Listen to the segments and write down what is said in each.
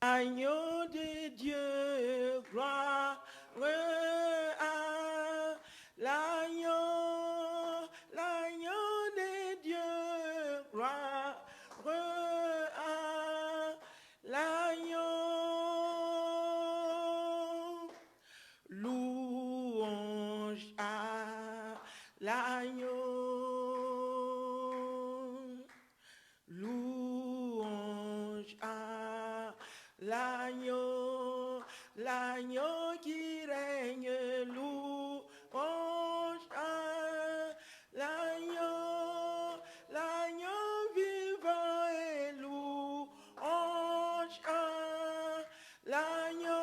Agneau de Dieu, gloire à l'agneau, l'agneau de Dieu, gloire à l'agneau. Louange à l'agneau. Louange à l'agneau, l'agneau qui règne, louange à l'agneau, l'agneau vivant et louange à l'agneau,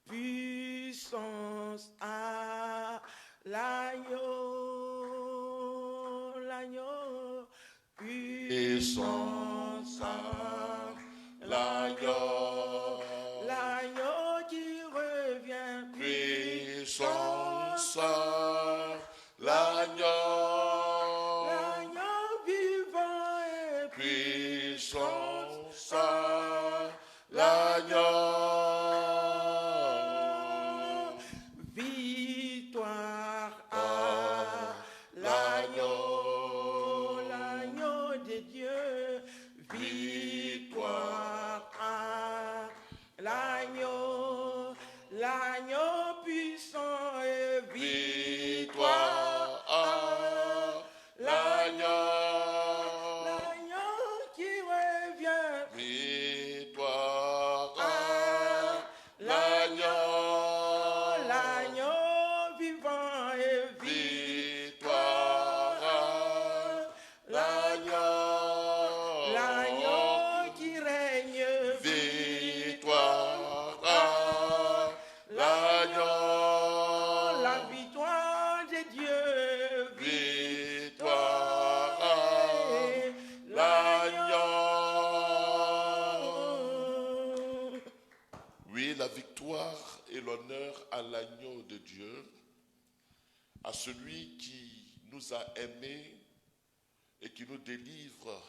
puissance à l'agneau, l'agneau, Puissance à l'agneau, l'agneau qui revient, puissance à l'agneau, l'agneau vivant et puissance à l'agneau, victoire à l'agneau, l'agneau de Dieu, victoire à l'agneau, l'agneau puissant et victoire à l'agneau, l'agneau qui revient, victoire à l'agneau, l'agneau vivant et victoire à l'agneau, l'agneau qui règne, victoire à l'agneau, la victoire de Dieu, victoire à l'agneau. Oui, la victoire et l'honneur à l'agneau de Dieu, à celui qui nous a aimés et qui nous délivre,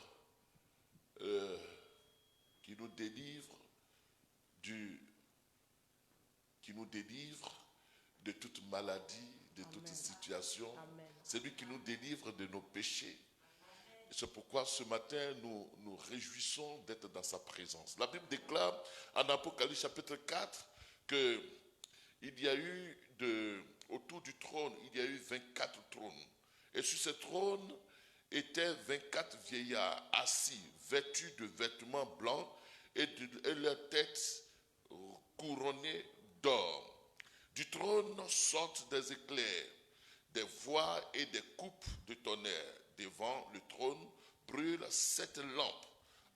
de toute maladie, de toute situation. Amen. C'est lui qui nous délivre de nos péchés. C'est pourquoi ce matin, nous nous réjouissons d'être dans sa présence. La Bible déclare en Apocalypse chapitre 4 qu'il y a eu, autour du trône, il y a eu 24 trônes. Et sur ces trônes étaient 24 vieillards assis, vêtus de vêtements blancs et leurs têtes couronnées d'or. Du trône sortent des éclairs, des voix et des coupes de tonnerre. Devant le trône brûlent 7 lampes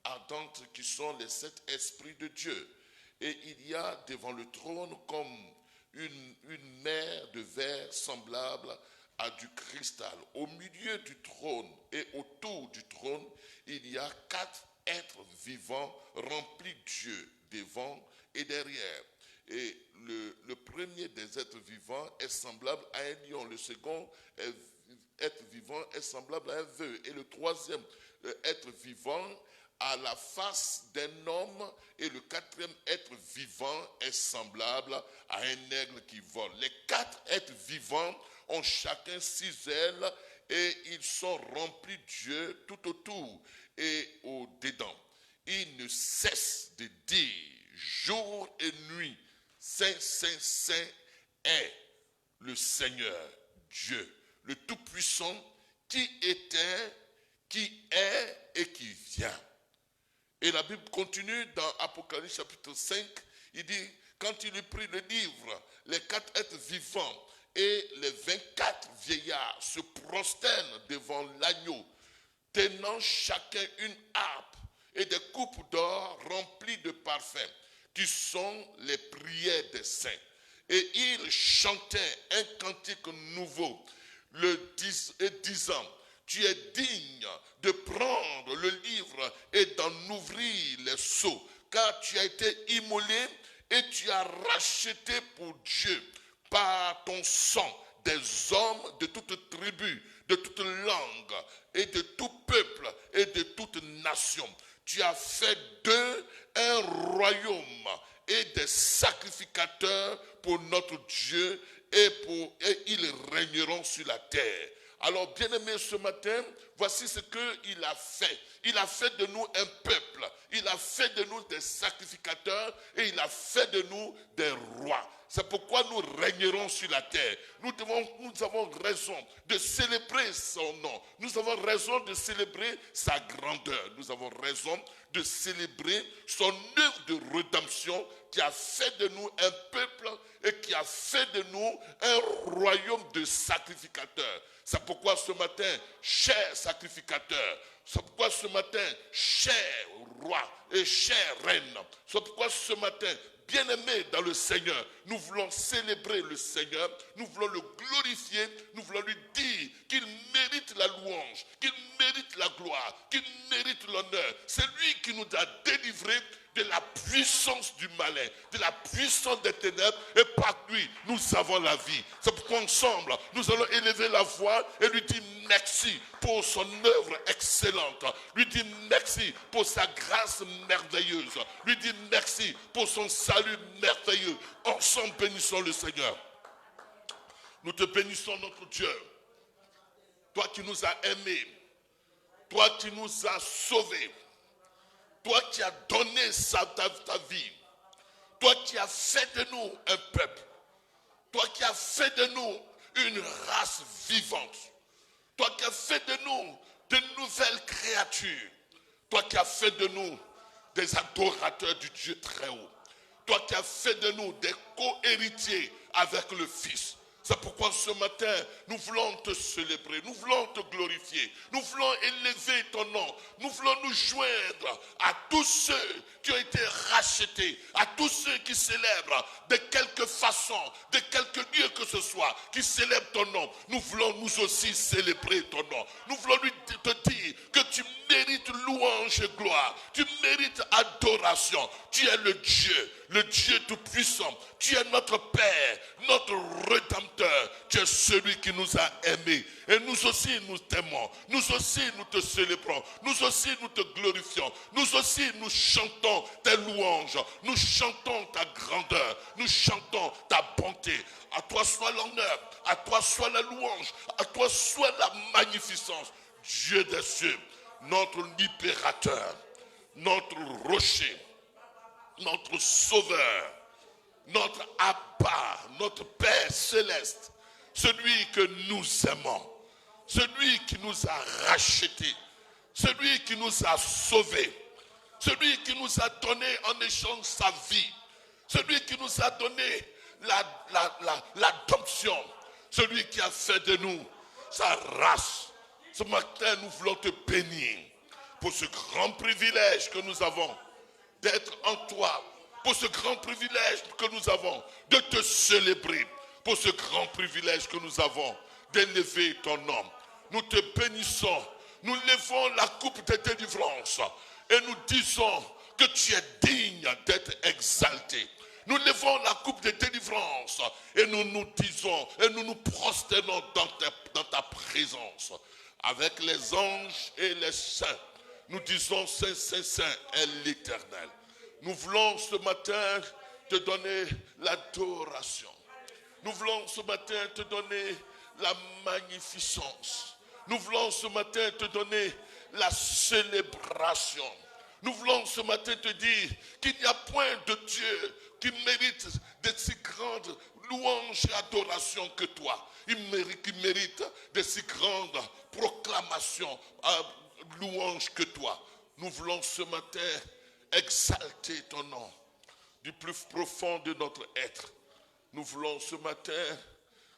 ardentes qui sont les 7 esprits de Dieu. Et il y a devant le trône comme une mer de verre semblable à du cristal. Au milieu du trône et autour du trône, il y a 4 êtres vivants remplis de Dieu, devant et derrière. Et le premier des êtres vivants est semblable à un lion. Le second être vivant est semblable à un vœu. Et le troisième être vivant a la face d'un homme. Et le quatrième être vivant est semblable à un aigle qui vole. Les 4 êtres vivants ont chacun 6 ailes et ils sont remplis de Dieu tout autour et au-dedans. Ils ne cessent de dire jour et nuit, Saint, Saint, Saint est le Seigneur Dieu, le Tout-Puissant, qui était, qui est et qui vient. Et la Bible continue dans Apocalypse chapitre 5, il dit, quand il eut pris le livre, les 4 êtres vivants et les 24 vieillards se prosternent devant l'agneau, tenant chacun une harpe et des coupes d'or remplies de parfums, qui sont les prières des saints. Et ils chantaient un cantique nouveau, disant, tu es digne de prendre le livre et d'en ouvrir les sceaux, car tu as été immolé et tu as racheté pour Dieu par ton sang des hommes de toute tribu, de toute langue et de tout peuple et de toute nation. tu as fait d'eux un royaume et des sacrificateurs pour notre Dieu et ils régneront sur la terre. Alors, bien-aimés, ce matin, voici ce qu'il a fait. Il a fait de nous un peuple. Il a fait de nous des sacrificateurs et il a fait de nous des rois. C'est pourquoi nous régnerons sur la terre. Nous avons raison de célébrer son nom. Nous avons raison de célébrer sa grandeur. Nous avons raison de célébrer son œuvre de rédemption qui a fait de nous un peuple et qui a fait de nous un royaume de sacrificateurs. C'est pourquoi ce matin, chers sacrificateurs, c'est pourquoi ce matin, chers rois et chères reines, c'est pourquoi ce matin, bien-aimés dans le Seigneur, nous voulons célébrer le Seigneur, nous voulons le glorifier, nous voulons lui dire qu'il mérite la louange, qu'il mérite la gloire, qu'il mérite l'honneur. C'est lui qui nous a délivrés de la puissance du malin, de la puissance des ténèbres, et par lui, nous avons la vie. C'est pourquoi ensemble, nous allons élever la voix et lui dire merci pour son œuvre excellente, lui dire merci pour sa grâce merveilleuse, lui dire merci pour son salut merveilleux. Ensemble, bénissons le Seigneur. Nous te bénissons, notre Dieu, toi qui nous as aimés, toi qui nous as sauvés, toi qui as donné ta vie, toi qui as fait de nous un peuple, toi qui as fait de nous une race vivante, toi qui as fait de nous de nouvelles créatures, toi qui as fait de nous des adorateurs du Dieu très haut, toi qui as fait de nous des co-héritiers avec le Fils. C'est pourquoi ce matin, nous voulons te célébrer, nous voulons te glorifier, nous voulons élever ton nom, nous voulons nous joindre à tous ceux qui ont été rachetés, à tous ceux qui célèbrent de quelque façon, de quelque lieu que ce soit, qui célèbrent ton nom. Nous voulons nous aussi célébrer ton nom. Nous voulons te dire que tu mérites louange et gloire, tu mérites adoration. Tu es le Dieu tout-puissant. Tu es notre Père, notre Rédempteur. Tu es celui qui nous a aimés. Et nous aussi, nous t'aimons. Nous aussi, nous te célébrons. Nous aussi, nous te glorifions. Nous aussi, nous chantons tes louanges. Nous chantons ta grandeur. Nous chantons ta bonté. À toi soit l'honneur. À toi soit la louange. À toi soit la magnificence. Dieu des cieux, notre libérateur, notre rocher, notre sauveur, notre Abba, notre Père céleste, celui que nous aimons, celui qui nous a rachetés, celui qui nous a sauvés, celui qui nous a donné en échange sa vie, celui qui nous a donné l'adoption, celui qui a fait de nous sa race. Ce matin, nous voulons te bénir pour ce grand privilège que nous avons d'être en toi, pour ce grand privilège que nous avons de te célébrer, pour ce grand privilège que nous avons d'élever ton nom. Nous te bénissons, nous levons la coupe de délivrance et nous disons que tu es digne d'être exalté. Nous levons la coupe de délivrance et nous nous disons et nous nous prosternons dans ta présence. Avec les anges et les saints, nous disons Saint, Saint, Saint est l'Éternel. Nous voulons ce matin te donner l'adoration. Nous voulons ce matin te donner la magnificence. Nous voulons ce matin te donner la célébration. Nous voulons ce matin te dire qu'il n'y a point de Dieu qui mérite de si grandes louanges et adorations que toi. Qui mérite de si grandes proclamations, louanges que toi. Nous voulons ce matin exalter ton nom du plus profond de notre être. Nous voulons ce matin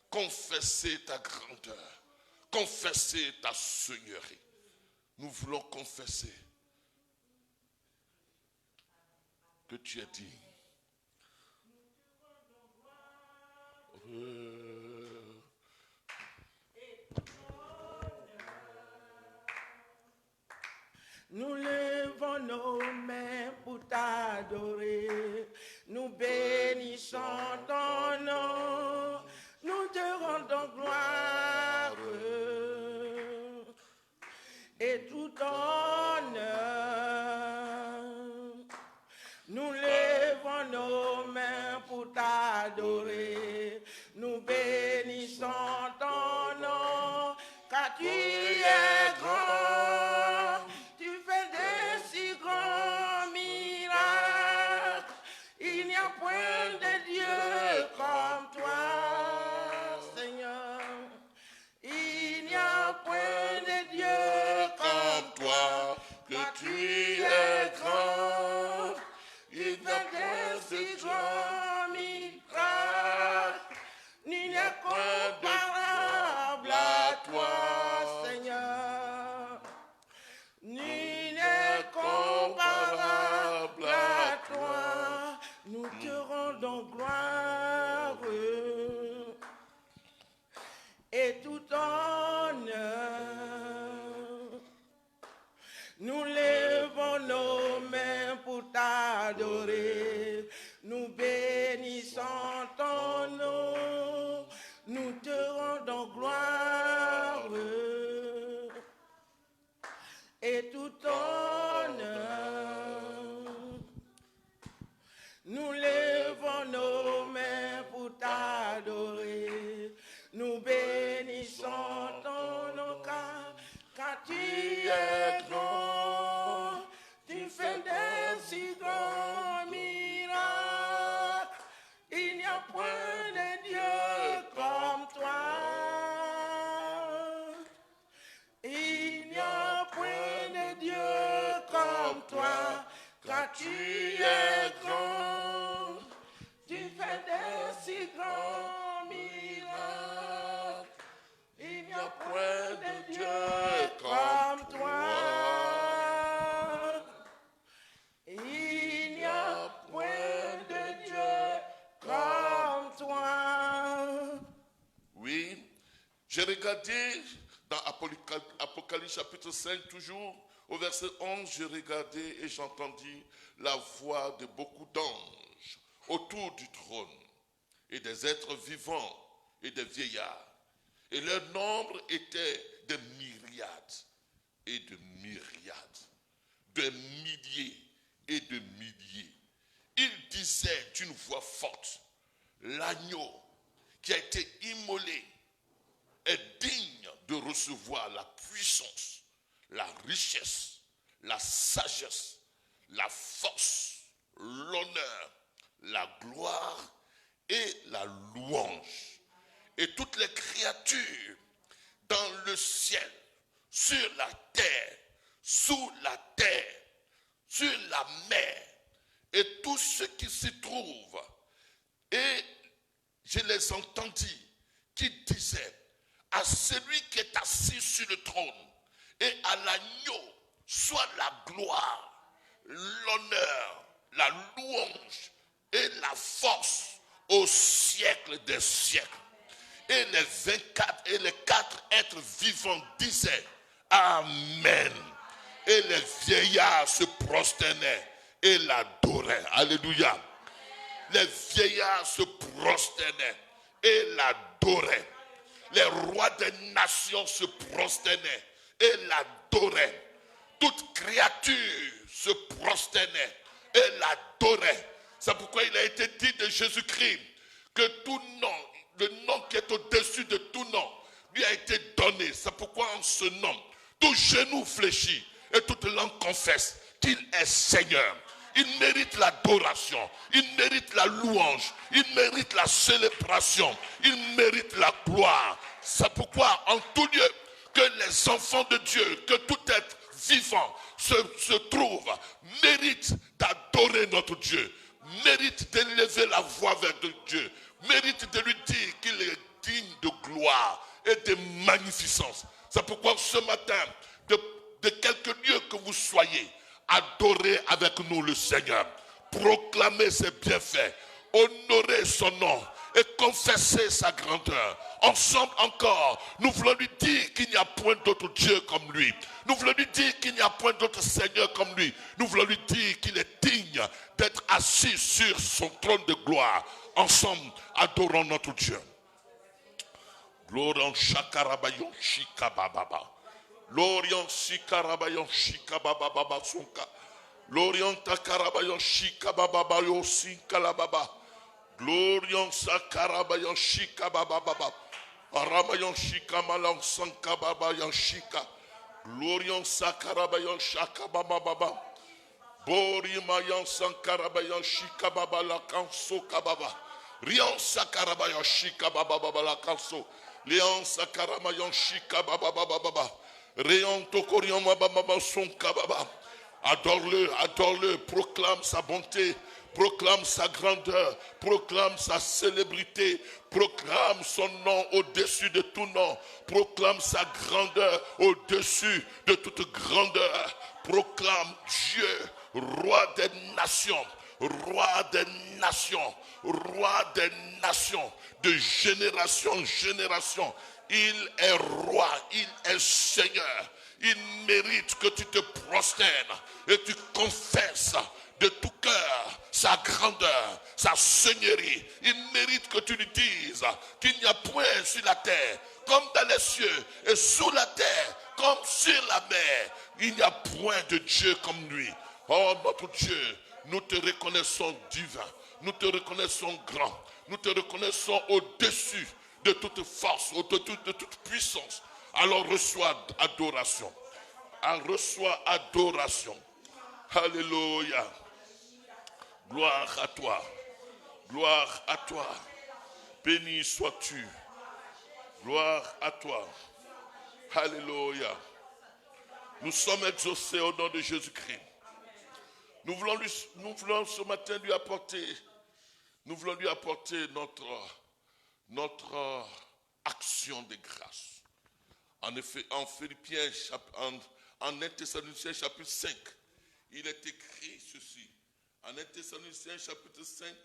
confesser ta grandeur, confesser ta seigneurie. Nous voulons confesser que tu es digne. Nous levons nos mains pour t'adorer. Nous bénissons ton nom. Nous te rendons gloire. Et tout honneur. t'adorer. Nous bénissons ton nom, car tu es grand. Tu fais des si grands miracles. Il n'y a point de Dieu comme toi, Seigneur. Il n'y a point de Dieu comme toi, que tu es grand. il fait des si grands miracles. Nul n'est comparable à toi, Seigneur. Nul n'est comparable à toi. Nous te rendons gloire et tout honneur. Nous levons nos mains pour t'adorer. Nous bénissons ton nom. Nous te rendons gloire et tout honneur. Nous levons nos mains pour t'adorer. Nous bénissons ton nom car tu es grand. Tu fais des si grands miracles. Il n'y a point de Dieu comme toi. Il n'y a point de Dieu comme toi, car tu es grand. Tu fais des si grands miracles. Il n'y a point de Dieu comme toi. Il n'y a point de Dieu comme toi. Oui, j'ai regardé dans Apocalypse chapitre 5 toujours, au verset 11, j'ai regardé et j'ai entendu la voix de beaucoup d'anges autour du trône et des êtres vivants et des vieillards. Et leur nombre était de myriades et de myriades, de milliers et de milliers. Ils disaient d'une voix forte, l'agneau qui a été immolé est digne de recevoir la puissance, la richesse, la sagesse, la force, l'honneur, la gloire et la louange. Et toutes les créatures dans le ciel, sur la terre, sous la terre, sur la mer, et tout ce qui s'y trouve. Et je les entendis qui disaient à celui qui est assis sur le trône et à l'agneau soit la gloire, l'honneur, la louange et la force au siècle des siècles. Et les 24 et les 4 êtres vivants disaient Amen. Et les vieillards se prosternaient et l'adoraient. Alléluia. Les vieillards se prosternaient et l'adoraient. Les rois des nations se prosternaient et l'adoraient. Toute créature se prosternait et l'adorait. C'est pourquoi il a été dit de Jésus-Christ que tout nom, le nom qui est au-dessus de tout nom, lui a été donné. C'est pourquoi en ce nom, tout genou fléchit et toute langue confesse qu'il est Seigneur. Il mérite l'adoration, il mérite la louange, il mérite la célébration, il mérite la gloire. C'est pourquoi en tout lieu que les enfants de Dieu, que tout être vivant se trouve, mérite d'adorer notre Dieu, mérite d'élever la voix vers Dieu, mérite de lui dire qu'il est digne de gloire et de magnificence. C'est pourquoi ce matin, de quelque lieu que vous soyez, adorez avec nous le Seigneur, proclamez ses bienfaits, honorez son nom et confessez sa grandeur. Ensemble encore, nous voulons lui dire qu'il n'y a point d'autre Dieu comme lui. Nous voulons lui dire qu'il n'y a point d'autre Seigneur comme lui. Nous voulons lui dire qu'il est digne d'être assis sur son trône de gloire. Ensemble, adorons notre Dieu. Glorion shakarabayon shikabababa. Lorion shikarabayon shikabababa sonka. Lorion takarabayon shikabababayo sinkalababa. Glory Lorion Sakarabayan Shika Baba Baba. Aramayan Shika Malang Sankababayan Shika. Lorion Sakarabayan Shaka Baba Baba. Borimayan Sankarabayan Shika Baba la Kanso Kababa. Rion Sakarabayan Shika Baba Baba la Kanso. Léon Sakaramayan Shika Baba Baba Baba. Réon Tokorion Baba Baba Son Kababa. Adore-le, adore-le, proclame sa bonté, proclame sa grandeur, proclame sa célébrité, proclame son nom au-dessus de tout nom, proclame sa grandeur au-dessus de toute grandeur, proclame Dieu, roi des nations, roi des nations, roi des nations, de génération en génération. Il est roi, il est Seigneur. Il mérite que tu te prosternes et tu confesses de tout cœur sa grandeur, sa seigneurie. Il mérite que tu lui dises qu'il n'y a point sur la terre comme dans les cieux et sous la terre comme sur la mer. Il n'y a point de Dieu comme lui. Oh notre Dieu, nous te reconnaissons divin, nous te reconnaissons grand, nous te reconnaissons au-dessus de toute force, de toute puissance. Alors reçois adoration. Reçois adoration. Alléluia. Gloire à toi. Gloire à toi. Béni sois-tu. Gloire à toi. Alléluia. Nous sommes exaucés au nom de Jésus-Christ. Nous voulons ce matin lui apporter notre action de grâce. En effet, en Philippiens, en 1 Thessaloniciens chapitre 5, il est écrit ceci. En 1 Thessaloniciens chapitre 5,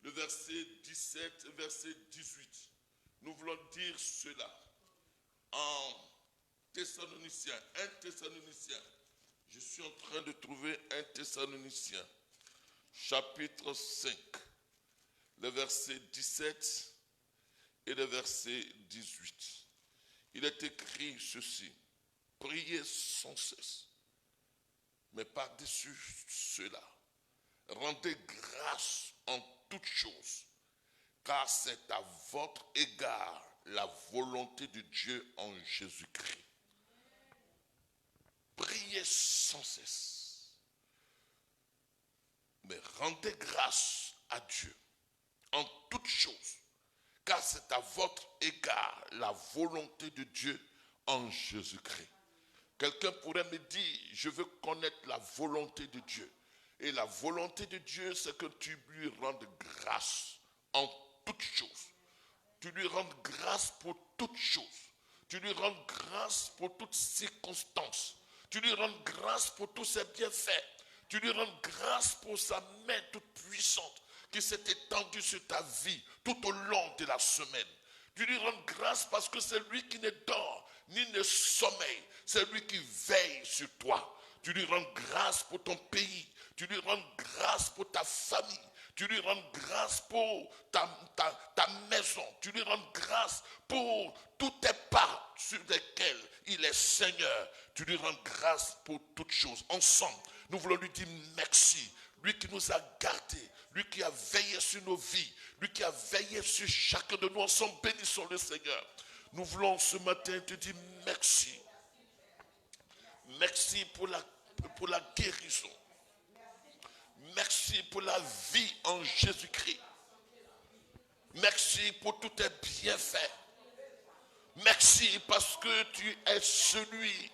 le verset 17 et verset 18. Nous voulons dire cela. En Thessaloniciens, 1 Thessaloniciens. Je suis en train de trouver 1 Thessaloniciens, chapitre 5, le verset 17 et le verset 18. Il est écrit ceci. Priez sans cesse, mais par-dessus cela, rendez grâce en toutes choses, car c'est à votre égard la volonté de Dieu en Jésus-Christ. Priez sans cesse, mais rendez grâce à Dieu en toutes choses, car c'est à votre égard la volonté de Dieu en Jésus-Christ. Quelqu'un pourrait me dire, je veux connaître la volonté de Dieu. Et la volonté de Dieu, c'est que tu lui rendes grâce en toutes choses. Tu lui rendes grâce pour toutes choses. Tu lui rendes grâce pour toutes circonstances. Tu lui rendes grâce pour tous ses bienfaits. Tu lui rendes grâce pour sa main toute puissante qui s'est étendue sur ta vie tout au long de la semaine. Tu lui rends grâce parce que c'est lui qui ne dort ni ne sommeille. C'est lui qui veille sur toi. Tu lui rends grâce pour ton pays. Tu lui rends grâce pour ta famille. Tu lui rends grâce pour ta maison. Tu lui rends grâce pour tous tes pas sur lesquels il est Seigneur. Tu lui rends grâce pour toutes choses. Ensemble, nous voulons lui dire merci. Lui qui nous a gardés, lui qui a veillé sur nos vies, lui qui a veillé sur chacun de nous. Ensemble, bénissons le Seigneur. Nous voulons ce matin te dire merci. Merci pour la guérison. Merci pour la vie en Jésus-Christ. Merci pour tous tes bienfaits. Merci parce que tu es celui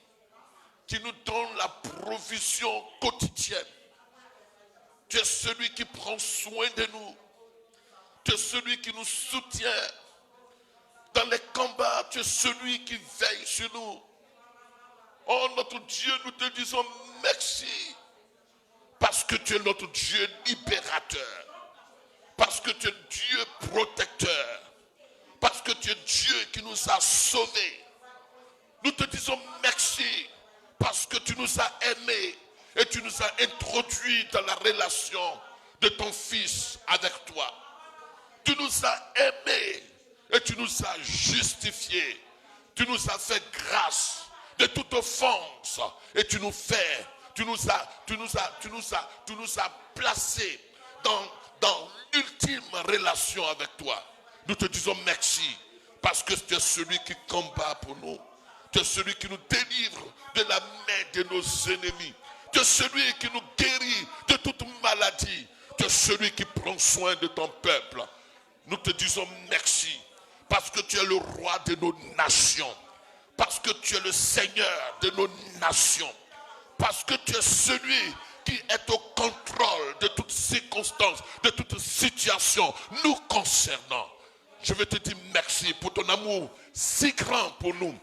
qui nous donne la provision quotidienne. Tu es celui qui prend soin de nous. Tu es celui qui nous soutient. Dans les combats, tu es celui qui veille sur nous. Oh notre Dieu, nous te disons merci. Parce que tu es notre Dieu libérateur. Parce que tu es Dieu protecteur. Parce que tu es Dieu qui nous a sauvés. Nous te disons merci. Parce que tu nous as aimés. Et tu nous as introduits dans la relation de ton Fils avec toi. Tu nous as aimés et tu nous as justifiés. Tu nous as fait grâce de toute offense et tu nous as placés dans l'ultime relation avec toi. Nous te disons merci parce que tu es celui qui combat pour nous. Tu es celui qui nous délivre de la main de nos ennemis. Tu es celui qui nous guérit de toute maladie. Tu es celui qui prend soin de ton peuple. Nous te disons merci parce que tu es le roi de nos nations. Parce que tu es le Seigneur de nos nations. Parce que tu es celui qui est au contrôle de toutes circonstances, de toutes situations nous concernant. Je veux te dire merci pour ton amour si grand pour nous.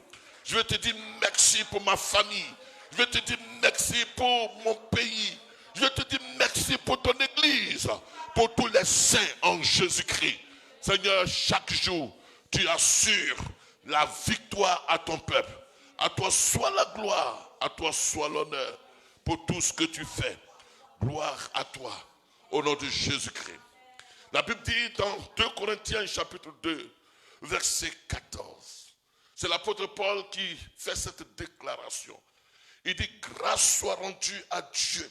Je veux te dire merci pour ma famille. Je veux te dire merci pour mon pays. Je veux te dire merci pour ton église, pour tous les saints en Jésus-Christ. Seigneur, chaque jour, tu assures la victoire à ton peuple. À toi soit la gloire, à toi soit l'honneur pour tout ce que tu fais. Gloire à toi, au nom de Jésus-Christ. La Bible dit dans 2 Corinthiens chapitre 2, verset 14. C'est l'apôtre Paul qui fait cette déclaration. Il dit, grâce soit rendue à Dieu,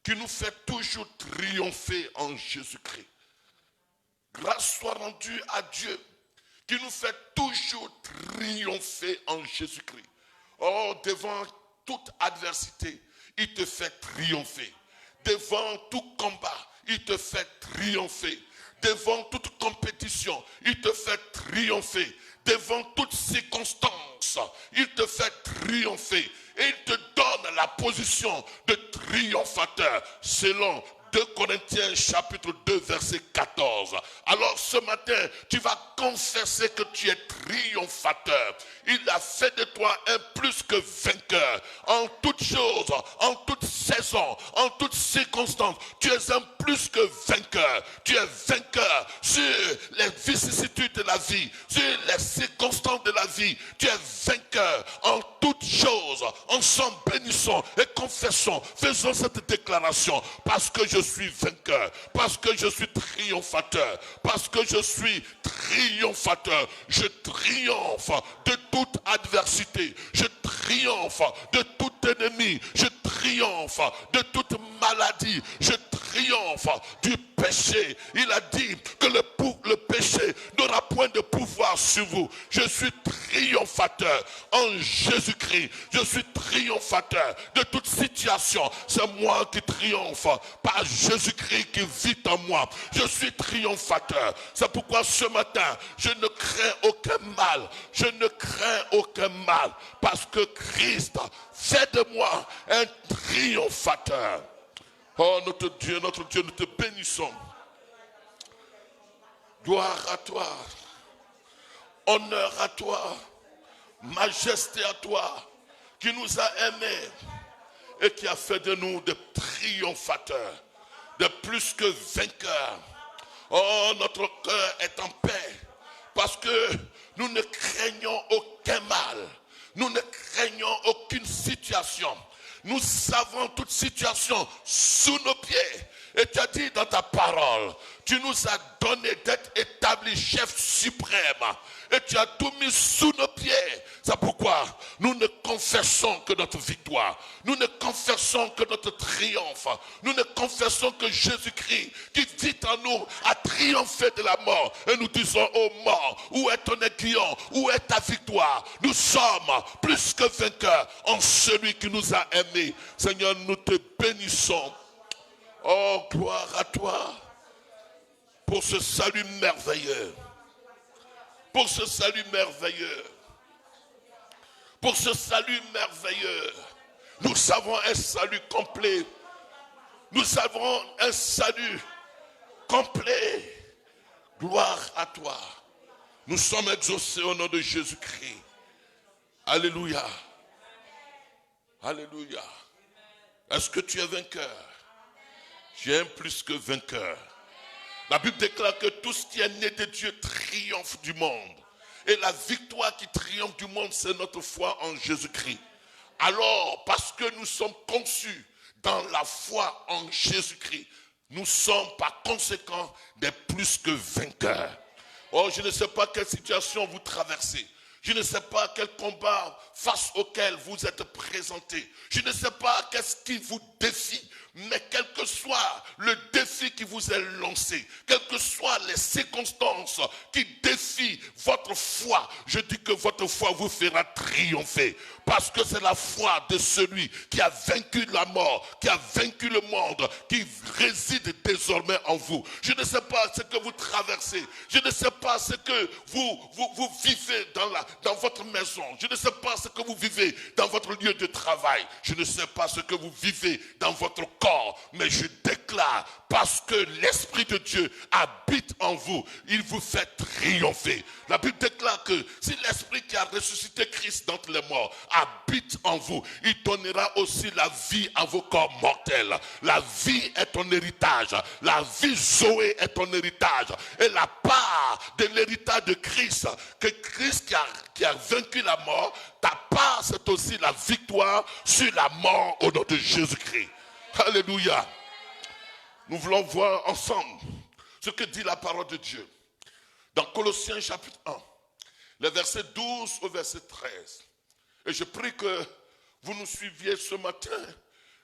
qui nous fait toujours triompher en Jésus-Christ. Grâce soit rendue à Dieu, qui nous fait toujours triompher en Jésus-Christ. Oh, devant toute adversité, il te fait triompher. Devant tout combat, il te fait triompher. Devant toute compétition, il te fait triompher. Devant toute circonstance, il te fait triompher. Et il te donne la position de triomphateur selon 2 Corinthiens chapitre 2 verset 14. Alors ce matin, tu vas confesser que tu es triomphateur. Il a fait de toi un plus que vainqueur. En toutes choses, en toute saison, en toutes circonstances, tu es un plus que vainqueur. Tu es vainqueur sur les vicissitudes de la vie, sur les circonstances de la vie. Tu es vainqueur en toutes choses. Ensemble, bénissons et confessons. Faisons cette déclaration parce que je suis vainqueur, parce que je suis triomphateur, parce que je suis triomphateur. Je triomphe de toute adversité, je triomphe de tout ennemi, je triomphe de toute maladie, je triomphe du péché. Il a dit que le péché n'aura point de pouvoir sur vous. Je suis triomphateur en Jésus-Christ. Je suis triomphateur de toute situation. C'est moi qui triomphe par Jésus-Christ qui vit en moi. Je suis triomphateur. C'est pourquoi ce matin, je ne crains aucun mal. Je ne crains aucun mal parce que Christ fait de moi un triomphateur. Oh notre Dieu, nous te bénissons. Gloire à toi, honneur à toi, majesté à toi, qui nous a aimés et qui a fait de nous des triomphateurs, de plus que vainqueurs. Oh, notre cœur est en paix parce que nous ne craignons aucun mal, nous ne craignons aucune situation. Nous savons toute situation sous nos pieds. Et tu as dit dans ta parole, tu nous as donné d'être établis chef suprême. Et tu as tout mis sous nos pieds. C'est pourquoi nous ne confessons que notre victoire. Nous ne confessons que notre triomphe. Nous ne confessons que Jésus-Christ qui vit en nous a triomphé de la mort. Et nous disons, ô mort, où est ton aiguillon? Où est ta victoire? Nous sommes plus que vainqueurs en celui qui nous a aimés. Seigneur, nous te bénissons. Oh, gloire à toi pour ce salut merveilleux. Pour ce salut merveilleux. Pour ce salut merveilleux. Nous avons un salut complet. Nous avons un salut complet. Gloire à toi. Nous sommes exaucés au nom de Jésus-Christ. Alléluia. Alléluia. Est-ce que tu es vainqueur? Tu es un plus que vainqueur. La Bible déclare que tout ce qui est né de Dieu triomphe du monde. Et la victoire qui triomphe du monde, c'est notre foi en Jésus-Christ. Alors, parce que nous sommes conçus dans la foi en Jésus-Christ, nous sommes par conséquent des plus que vainqueurs. Oh, je ne sais pas quelle situation vous traversez. Je ne sais pas quel combat face auquel vous êtes présenté. Je ne sais pas qu'est-ce qui vous défi. Mais quel que soit le défi qui vous est lancé, quelles que soient les circonstances qui défient votre foi, je dis que votre foi vous fera triompher. Parce que c'est la foi de celui qui a vaincu la mort, qui a vaincu le monde, qui réside désormais en vous. Je ne sais pas ce que vous traversez. Je ne sais pas ce que vous vivez dans votre maison. Je ne sais pas ce que vous vivez dans votre lieu de travail. Je ne sais pas ce que vous vivez dans votre corps. Mais je déclare, parce que l'Esprit de Dieu habite en vous, il vous fait triompher. La Bible déclare que si l'Esprit qui a ressuscité Christ d'entre les morts habite en vous, il donnera aussi la vie à vos corps mortels. La vie est ton héritage. La vie Zoé est ton héritage. Et la part de l'héritage de Christ, que Christ qui a vaincu la mort, ta part c'est aussi la victoire sur la mort au nom de Jésus-Christ. Alléluia. Nous voulons voir ensemble ce que dit la parole de Dieu. Dans Colossiens chapitre 1, le verset 12 au verset 13. Et je prie que vous nous suiviez ce matin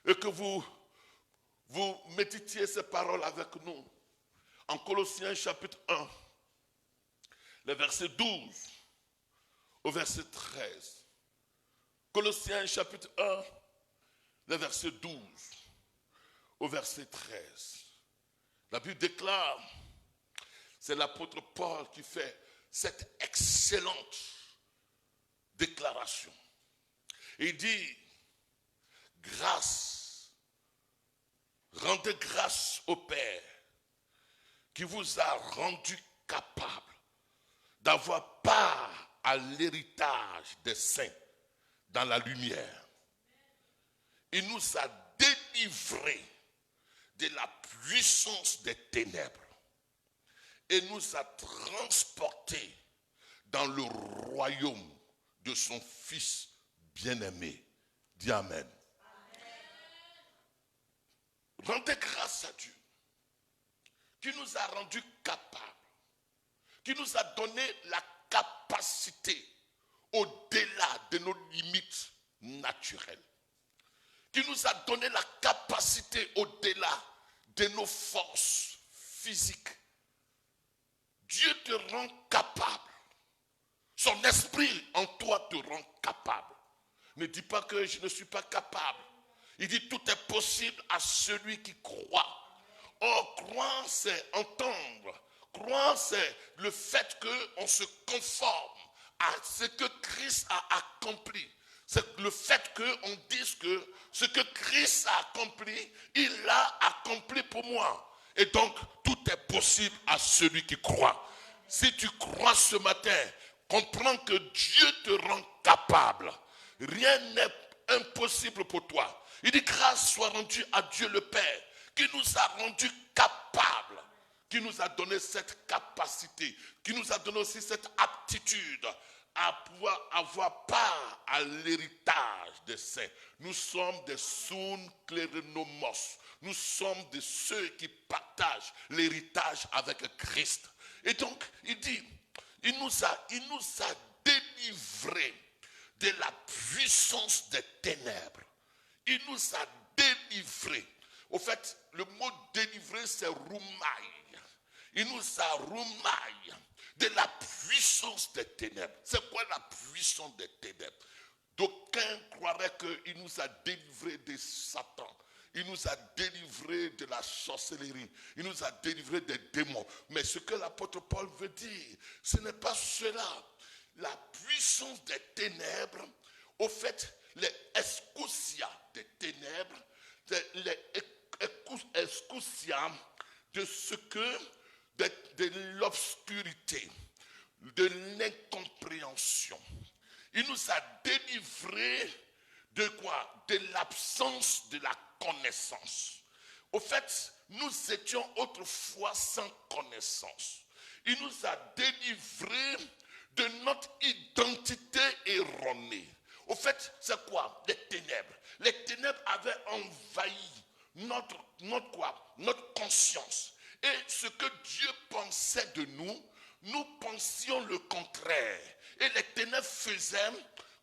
et que vous méditiez ces paroles avec nous. En Colossiens chapitre 1, le verset 12 au verset 13. Colossiens chapitre 1, le verset 12 au verset 13. La Bible déclare, c'est l'apôtre Paul qui fait cette excellente déclaration. Il dit, rendez grâce au Père qui vous a rendu capable d'avoir part à l'héritage des saints dans la lumière. Il nous a délivrés de la puissance des ténèbres et nous a transportés dans le royaume de son Fils bien-aimé. Dis Amen. Rendez grâce à Dieu qui nous a rendus capables, qui nous a donné la capacité au-delà de nos limites naturelles, qui nous a donné la capacité au-delà de nos forces physiques. Dieu te rend capable. Son esprit en toi te rend capable. Ne dis pas que je ne suis pas capable. Il dit tout est possible à celui qui croit. Or, croire, c'est entendre. Croire, c'est le fait qu'on se conforme à ce que Christ a accompli. C'est le fait qu'on dise que ce que Christ a accompli, il l'a accompli pour moi. Et donc, tout est possible à celui qui croit. Si tu crois ce matin, comprends que Dieu te rend capable. Rien n'est impossible pour toi. Il dit grâce soit rendue à Dieu le Père, qui nous a rendus capables, qui nous a donné cette capacité, qui nous a donné aussi cette aptitude à pouvoir avoir part à l'héritage des saints. Nous sommes des sun klerenomos. Nous sommes de ceux qui partagent l'héritage avec Christ. Et donc, il dit, il nous a délivrés de la puissance des ténèbres. Il nous a délivrés. Au fait, le mot délivrer, c'est roumaille. Il nous a roumaille de la puissance des ténèbres. C'est quoi la puissance des ténèbres? D'aucuns croiraient qu'il nous a délivrés de Satan. Il nous a délivrés de la sorcellerie. Il nous a délivrés des démons. Mais ce que l'apôtre Paul veut dire, ce n'est pas cela. La puissance des ténèbres, au fait, les escousia des ténèbres, les escousia de ce que, de l'obscurité, de l'incompréhension. Il nous a délivrés de quoi? De l'absence de la connaissance. Au fait, nous étions autrefois sans connaissance. Il nous a délivrés de notre identité erronée. Au fait, c'est quoi? Les ténèbres. Les ténèbres avaient envahi notre conscience. Et ce que Dieu pensait de nous, nous pensions le contraire. Et les ténèbres faisaient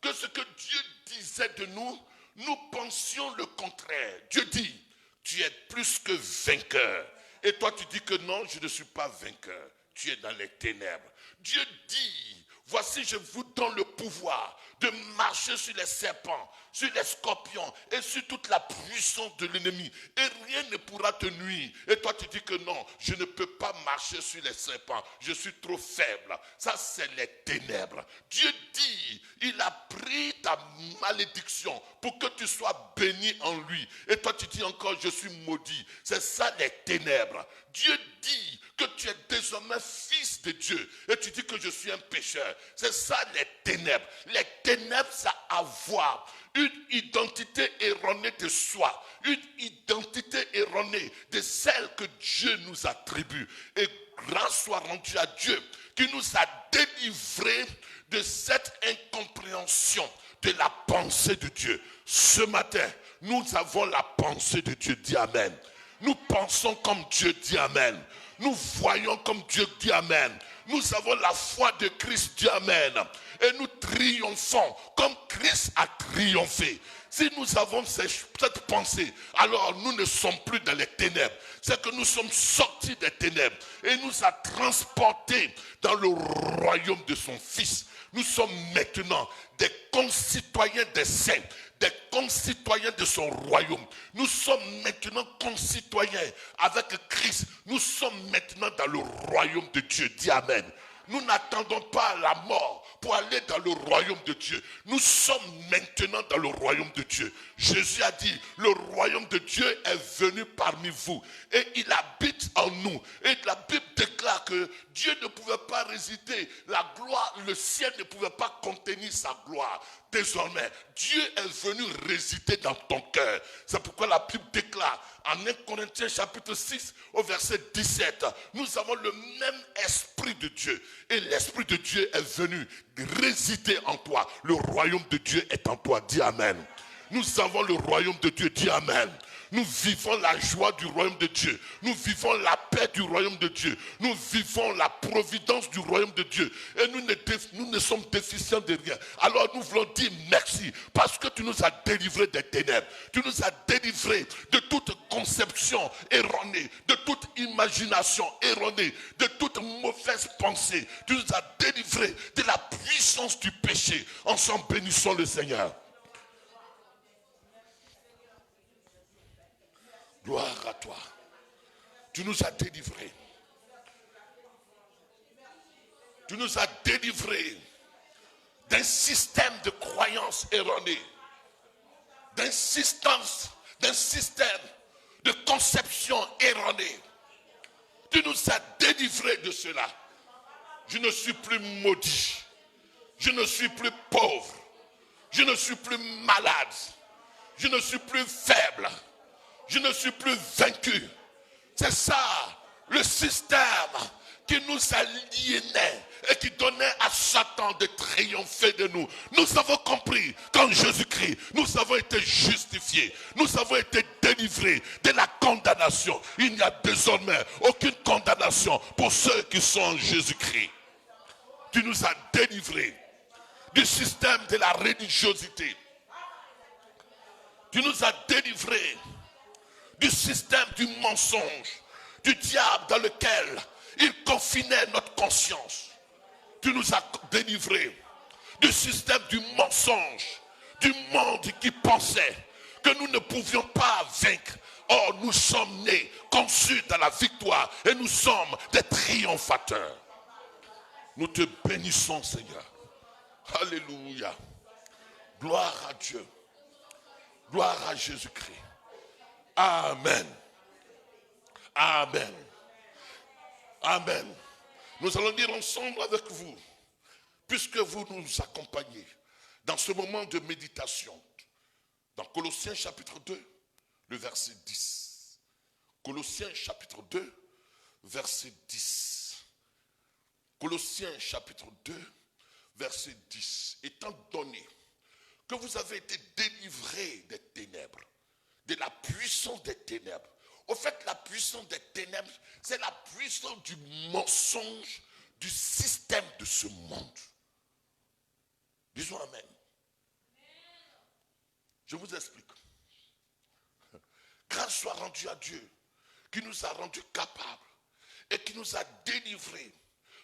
que ce que Dieu disait de nous, nous pensions le contraire. Dieu dit, tu es plus que vainqueur. Et toi tu dis que non, je ne suis pas vainqueur. Tu es dans les ténèbres. Dieu dit, voici je vous donne le pouvoir de marcher sur les serpents, sur les scorpions et sur toute la puissance de l'ennemi. Et rien ne pourra te nuire. Et toi tu dis que non, je ne peux pas marcher sur les serpents. Je suis trop faible. Ça c'est les ténèbres. Dieu dit, il a pris ta malédiction pour que tu sois béni en lui. Et toi tu dis encore, je suis maudit. C'est ça les ténèbres. Dieu dit que tu es désormais fils de Dieu. Et tu dis que je suis un pécheur. C'est ça les ténèbres. Les ténèbres, ça avoir une identité erronée de soi. Une identité erronée de celle que Dieu nous attribue. Et grâce soit rendue à Dieu qui nous a délivrés de cette incompréhension de la pensée de Dieu. Ce matin, nous avons la pensée de Dieu. Dis Amen. Nous pensons comme Dieu, dit Amen. Nous voyons comme Dieu, dit Amen. Nous avons la foi de Christ, dit Amen. Et nous triomphons comme Christ a triomphé. Si nous avons cette pensée, alors nous ne sommes plus dans les ténèbres. C'est que nous sommes sortis des ténèbres et nous a transportés dans le royaume de son Fils. Nous sommes maintenant des concitoyens des saints, des concitoyens de son royaume. Nous sommes maintenant concitoyens avec Christ. Nous sommes maintenant dans le royaume de Dieu. Dis Amen. Nous n'attendons pas la mort pour aller dans le royaume de Dieu. Nous sommes maintenant dans le royaume de Dieu. Jésus a dit, le royaume de Dieu est venu parmi vous et il habite en nous. Et la Bible déclare que Dieu ne pouvait pas résider. La gloire, le ciel ne pouvait pas contenir sa gloire. Désormais, Dieu est venu résider dans ton cœur. C'est pourquoi la Bible déclare en 1 Corinthiens chapitre 6 au verset 17, nous avons le même esprit de Dieu. Et l'esprit de Dieu est venu résider en toi. Le royaume de Dieu est en toi. Dis Amen. Nous avons le royaume de Dieu. Dis Amen. Nous vivons la joie du royaume de Dieu. Nous vivons la paix du royaume de Dieu. Nous vivons la providence du royaume de Dieu. Et nous ne sommes déficients de rien. Alors nous voulons dire merci parce que tu nous as délivrés des ténèbres. Tu nous as délivrés de toute conception erronée, de toute imagination erronée, de toute mauvaise pensée. Tu nous as délivrés de la puissance du péché. Ensemble, bénissons le Seigneur. Gloire à toi. Tu nous as délivrés. Tu nous as délivrés d'un système de croyances erronées, d'un système de conception erronée. Tu nous as délivrés de cela. Je ne suis plus maudit. Je ne suis plus pauvre. Je ne suis plus malade. Je ne suis plus faible. Je ne suis plus vaincu. C'est ça, le système qui nous aliénait et qui donnait à Satan de triompher de nous. Nous avons compris qu'en Jésus-Christ, nous avons été justifiés. Nous avons été délivrés de la condamnation. Il n'y a désormais aucune condamnation pour ceux qui sont en Jésus-Christ. Tu nous as délivrés du système de la religiosité. Tu nous as délivrés du système du mensonge, du diable dans lequel il confinait notre conscience. Tu nous as délivrés du système du mensonge, du monde qui pensait que nous ne pouvions pas vaincre. Or, nous sommes nés, conçus dans la victoire et nous sommes des triomphateurs. Nous te bénissons, Seigneur. Alléluia. Gloire à Dieu. Gloire à Jésus-Christ. Amen. Amen. Amen. Nous allons dire ensemble avec vous, puisque vous nous accompagnez dans ce moment de méditation, dans Colossiens chapitre 2, le verset 10. Colossiens chapitre 2, verset 10. Colossiens chapitre 2, verset 10. Étant donné que vous avez été délivrés des ténèbres, de la puissance des ténèbres. Au fait, la puissance des ténèbres, c'est la puissance du mensonge, du système de ce monde. Disons Amen. Je vous explique. Grâce soit rendue à Dieu, qui nous a rendus capables et qui nous a délivrés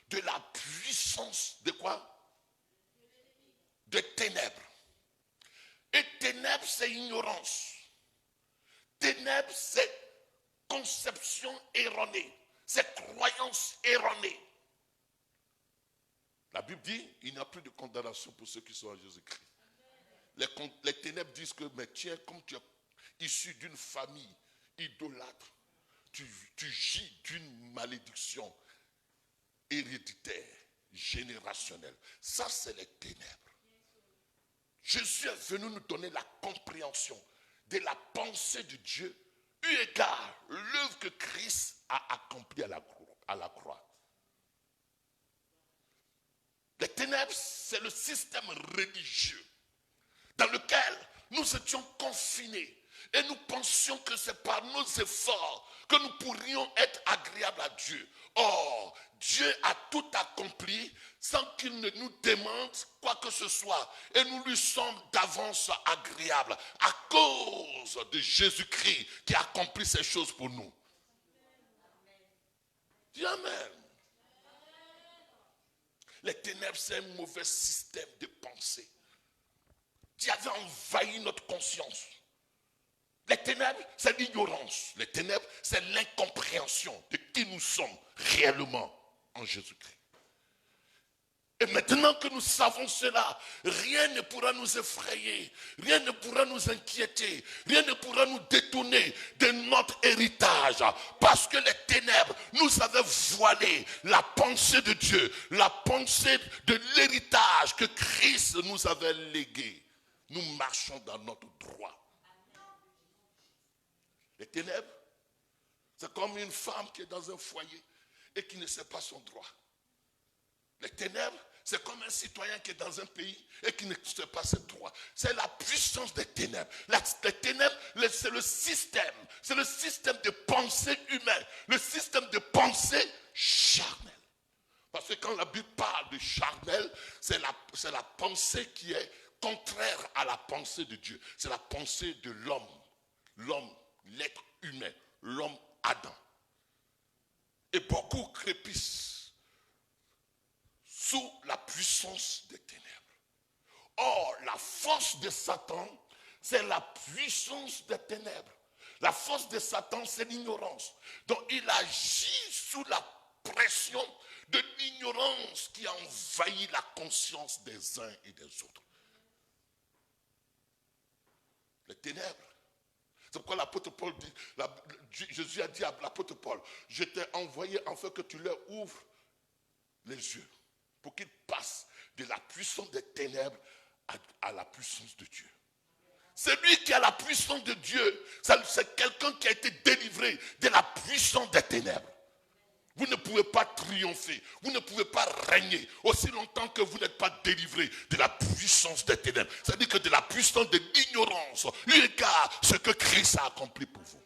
de la puissance de quoi? De ténèbres. Et ténèbres, c'est ignorance. Ténèbres, c'est conception erronée. C'est croyance erronée. La Bible dit, il n'y a plus de condamnation pour ceux qui sont en Jésus-Christ. Les ténèbres disent que, mais tiens, comme tu es issu d'une famille idolâtre, tu gis d'une malédiction héréditaire, générationnelle. Ça, c'est les ténèbres. Jésus est venu nous donner la compréhension de la pensée de Dieu, eu égard l'œuvre que Christ a accomplie à la croix. Les ténèbres, c'est le système religieux dans lequel nous étions confinés et nous pensions que c'est par nos efforts que nous pourrions être agréables à Dieu. Or, Dieu a tout accompli sans qu'il ne nous demande quoi que ce soit. Et nous lui sommes d'avance agréables à cause de Jésus-Christ qui a accompli ces choses pour nous. Dis Amen. Les ténèbres, c'est un mauvais système de pensée qui avait envahi notre conscience. Les ténèbres, c'est l'ignorance. Les ténèbres, c'est l'incompréhension de qui nous sommes réellement en Jésus-Christ. Et maintenant que nous savons cela, rien ne pourra nous effrayer, rien ne pourra nous inquiéter, rien ne pourra nous détourner de notre héritage. Parce que les ténèbres nous avaient voilé la pensée de Dieu, la pensée de l'héritage que Christ nous avait légué. Nous marchons dans notre droit. Les ténèbres, c'est comme une femme qui est dans un foyer et qui ne sait pas son droit. Les ténèbres, c'est comme un citoyen qui est dans un pays et qui ne sait pas ses droits. C'est la puissance des ténèbres. Les ténèbres, c'est le système de pensée humaine, le système de pensée charnelle. Parce que quand la Bible parle de charnel, c'est la pensée qui est contraire à la pensée de Dieu. C'est la pensée de l'homme, l'être humain, l'homme Adam. Et beaucoup crépissent sous la puissance des ténèbres. Or, la force de Satan, c'est la puissance des ténèbres. La force de Satan, c'est l'ignorance. Donc, il agit sous la pression de l'ignorance qui a envahi la conscience des uns et des autres. Les ténèbres. C'est pourquoi l'apôtre Paul dit, Jésus a dit à l'apôtre Paul, je t'ai envoyé afin que tu leur ouvres les yeux, pour qu'ils passent de la puissance des ténèbres à la puissance de Dieu. C'est lui qui a la puissance de Dieu. C'est quelqu'un qui a été délivré de la puissance des ténèbres. Vous ne pouvez pas triompher, vous ne pouvez pas régner aussi longtemps que vous n'êtes pas délivré de la puissance des ténèbres. C'est-à-dire que de la puissance de l'ignorance, eu égard ce que Christ a accompli pour vous.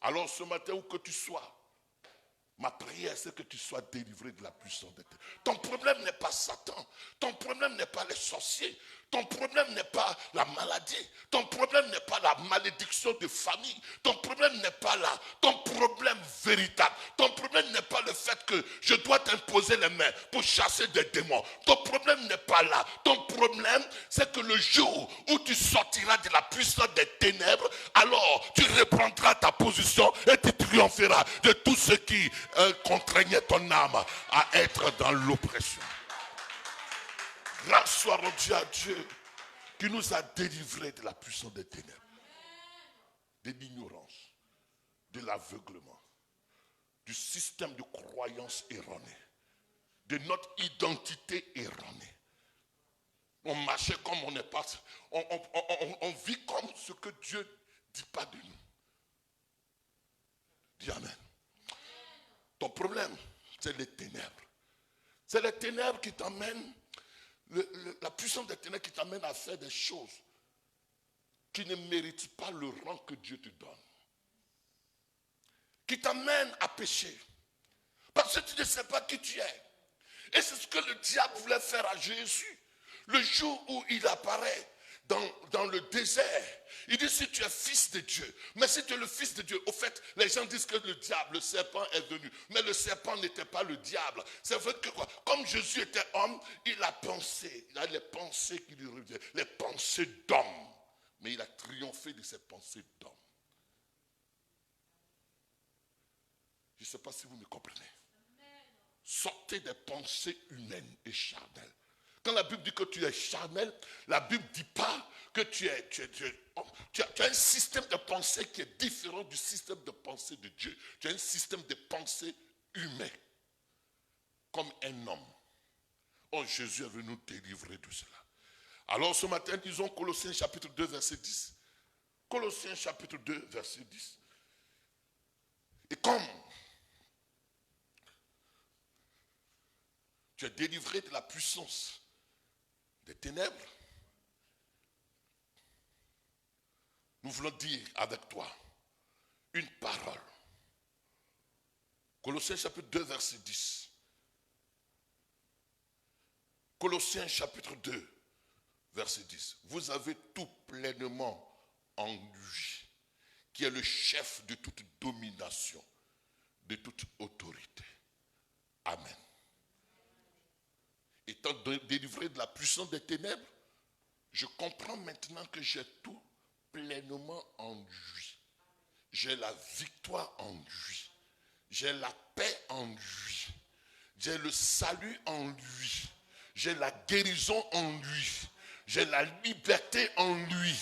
Alors ce matin, où que tu sois, ma prière, c'est que tu sois délivré de la puissance des ténèbres. Ton problème n'est pas Satan, ton problème n'est pas les sorciers, ton problème n'est pas la maladie, ton problème n'est pas la malédiction de famille, ton problème n'est pas là, ton problème véritable, ton problème n'est pas le fait que je dois t'imposer les mains pour chasser des démons, ton problème n'est pas là, ton problème c'est que le jour où tu sortiras de la puissance des ténèbres, alors tu reprendras ta position et tu triompheras de tout ce qui contraignait ton âme à être dans l'oppression. Grâce soit rendue à Dieu qui nous a délivrés de la puissance des ténèbres, de l'ignorance, de l'aveuglement, du système de croyance erronée, de notre identité erronée. On marchait comme on n'est pas, on vit comme ce que Dieu ne dit pas de nous. Dis Amen. Ton problème, c'est les ténèbres. C'est les ténèbres qui t'emmènent, la puissance des ténèbres qui t'amène à faire des choses qui ne méritent pas le rang que Dieu te donne. Qui t'amène à pécher. Parce que tu ne sais pas qui tu es. Et c'est ce que le diable voulait faire à Jésus. Le jour où il apparaît dans le désert. Il dit si tu es fils de Dieu. Mais si tu es le fils de Dieu, au fait, les gens disent que le diable, le serpent est venu. Mais le serpent n'était pas le diable. C'est vrai que quoi? Comme Jésus était homme, il a pensé. Il a les pensées qui lui reviennent. Les pensées d'homme. Mais il a triomphé de ses pensées d'homme. Je ne sais pas si vous me comprenez. Sortez des pensées humaines et charnelles. Quand la Bible dit que tu es charnel, la Bible ne dit pas que tu as un système de pensée qui est différent du système de pensée de Dieu. Tu as un système de pensée humain, comme un homme. Oh, Jésus est venu nous délivrer de cela. Alors ce matin, disons Colossiens chapitre 2, verset 10. Colossiens chapitre 2, verset 10. Et comme tu es délivré de la puissance des ténèbres, nous voulons dire avec toi une parole. Colossiens chapitre 2, verset 10. Colossiens chapitre 2, verset 10. Vous avez tout pleinement en lui, qui est le chef de toute domination, de toute autorité. Amen. Étant délivré de la puissance des ténèbres, je comprends maintenant que j'ai tout pleinement en lui. J'ai la victoire en lui. J'ai la paix en lui. J'ai le salut en lui. J'ai la guérison en lui. J'ai la liberté en lui.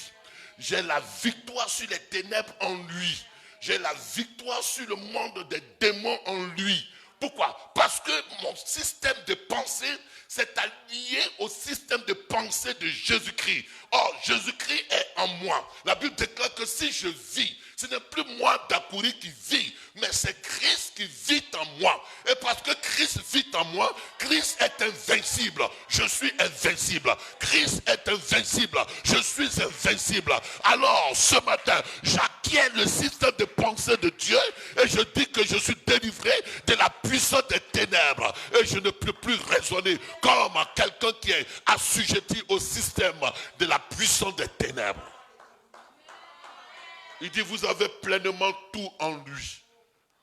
J'ai la victoire sur les ténèbres en lui. J'ai la victoire sur le monde des démons en lui. Pourquoi? Parce que mon système de pensée s'est allié au système de pensée de Jésus-Christ. Or, Jésus-Christ est en moi. La Bible déclare que si je vis, ce n'est plus moi, Dakouri, qui vit, mais c'est Christ qui vit en moi. Et parce que Christ vit en moi, Christ est invincible. Je suis invincible. Christ est invincible. Je suis invincible. Alors, ce matin, j'acquiers le système de pensée de Dieu et je dis que je suis délivré de la puissance des ténèbres. Et je ne peux plus raisonner comme quelqu'un qui est assujetti au système de la puissance des ténèbres. Il dit, vous avez pleinement tout en lui.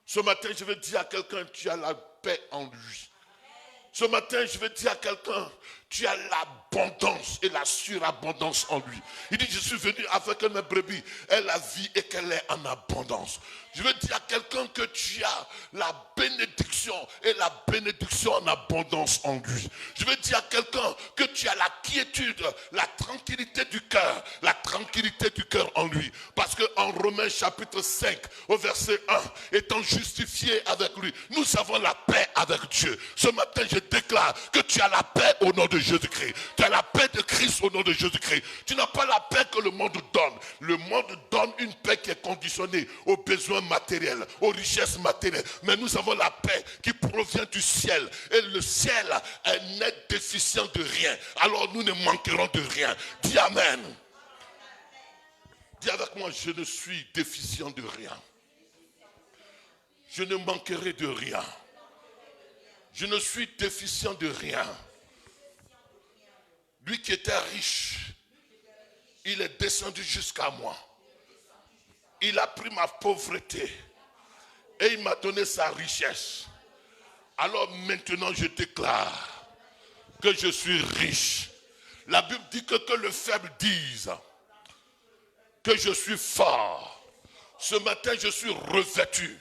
Ce matin, je vais dire à quelqu'un, tu as la paix en lui. Ce matin, je vais dire à quelqu'un, tu as l'abondance et la surabondance en lui. Il dit, je suis venu avec mes brebis, et la vie et qu'elle est en abondance. Je veux dire à quelqu'un que tu as la bénédiction et la bénédiction en abondance en lui. Je veux dire à quelqu'un que tu as la quiétude, la tranquillité du cœur en lui. Parce qu'en Romains chapitre 5, au verset 1, étant justifié avec lui, nous avons la paix avec Dieu. Ce matin, je déclare que tu as la paix au nom de Jésus-Christ. Tu as la paix de Christ au nom de Jésus-Christ. Tu n'as pas la paix que le monde donne. Le monde donne une paix qui est conditionnée aux besoins matériels, aux richesses matérielles. Mais nous avons la paix qui provient du ciel. Et le ciel n'est déficient de rien. Alors nous ne manquerons de rien. Dis Amen. Dis avec moi, je ne suis déficient de rien. Je ne manquerai de rien. Je ne suis déficient de rien. Lui qui était riche, il est descendu jusqu'à moi. Il a pris ma pauvreté et il m'a donné sa richesse. Alors maintenant je déclare que je suis riche. La Bible dit que le faible dise que je suis fort. Ce matin je suis revêtu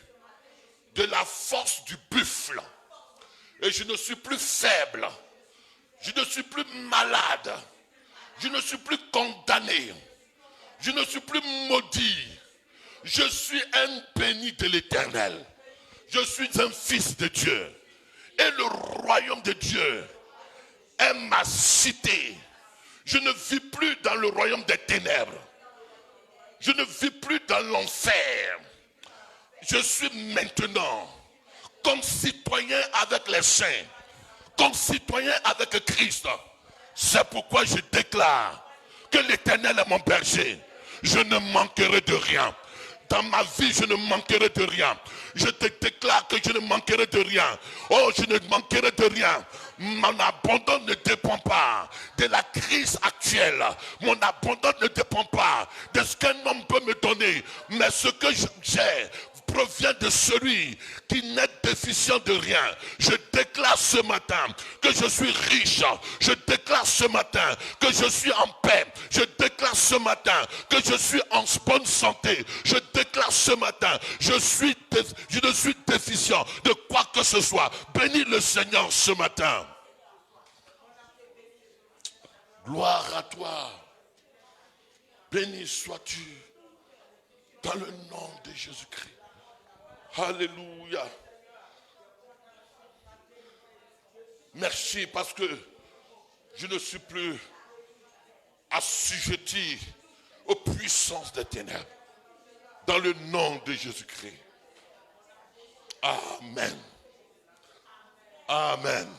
de la force du buffle. Et je ne suis plus faible. Je ne suis plus malade. Je ne suis plus condamné. Je ne suis plus maudit. Je suis un béni de l'Éternel. Je suis un fils de Dieu. Et le royaume de Dieu est ma cité. Je ne vis plus dans le royaume des ténèbres. Je ne vis plus dans l'enfer. Je suis maintenant concitoyen avec les saints, concitoyen avec Christ. C'est pourquoi je déclare que l'Éternel est mon berger. Je ne manquerai de rien. Dans ma vie, je ne manquerai de rien. Je te déclare que je ne manquerai de rien. Oh, je ne manquerai de rien. Mon abandon ne dépend pas de la crise actuelle. Mon abandon ne dépend pas de ce qu'un homme peut me donner. Mais ce que j'ai provient de celui qui n'est déficient de rien. Je déclare ce matin que je suis riche. Je déclare ce matin que je suis en paix. Je déclare ce matin que je suis en bonne santé. Je déclare ce matin, je ne suis déficient de quoi que ce soit. Bénis le Seigneur ce matin. Gloire à toi. Béni sois-tu dans le nom de Jésus-Christ. Alléluia. Merci parce que je ne suis plus assujetti aux puissances des ténèbres. Dans le nom de Jésus-Christ. Amen. Amen.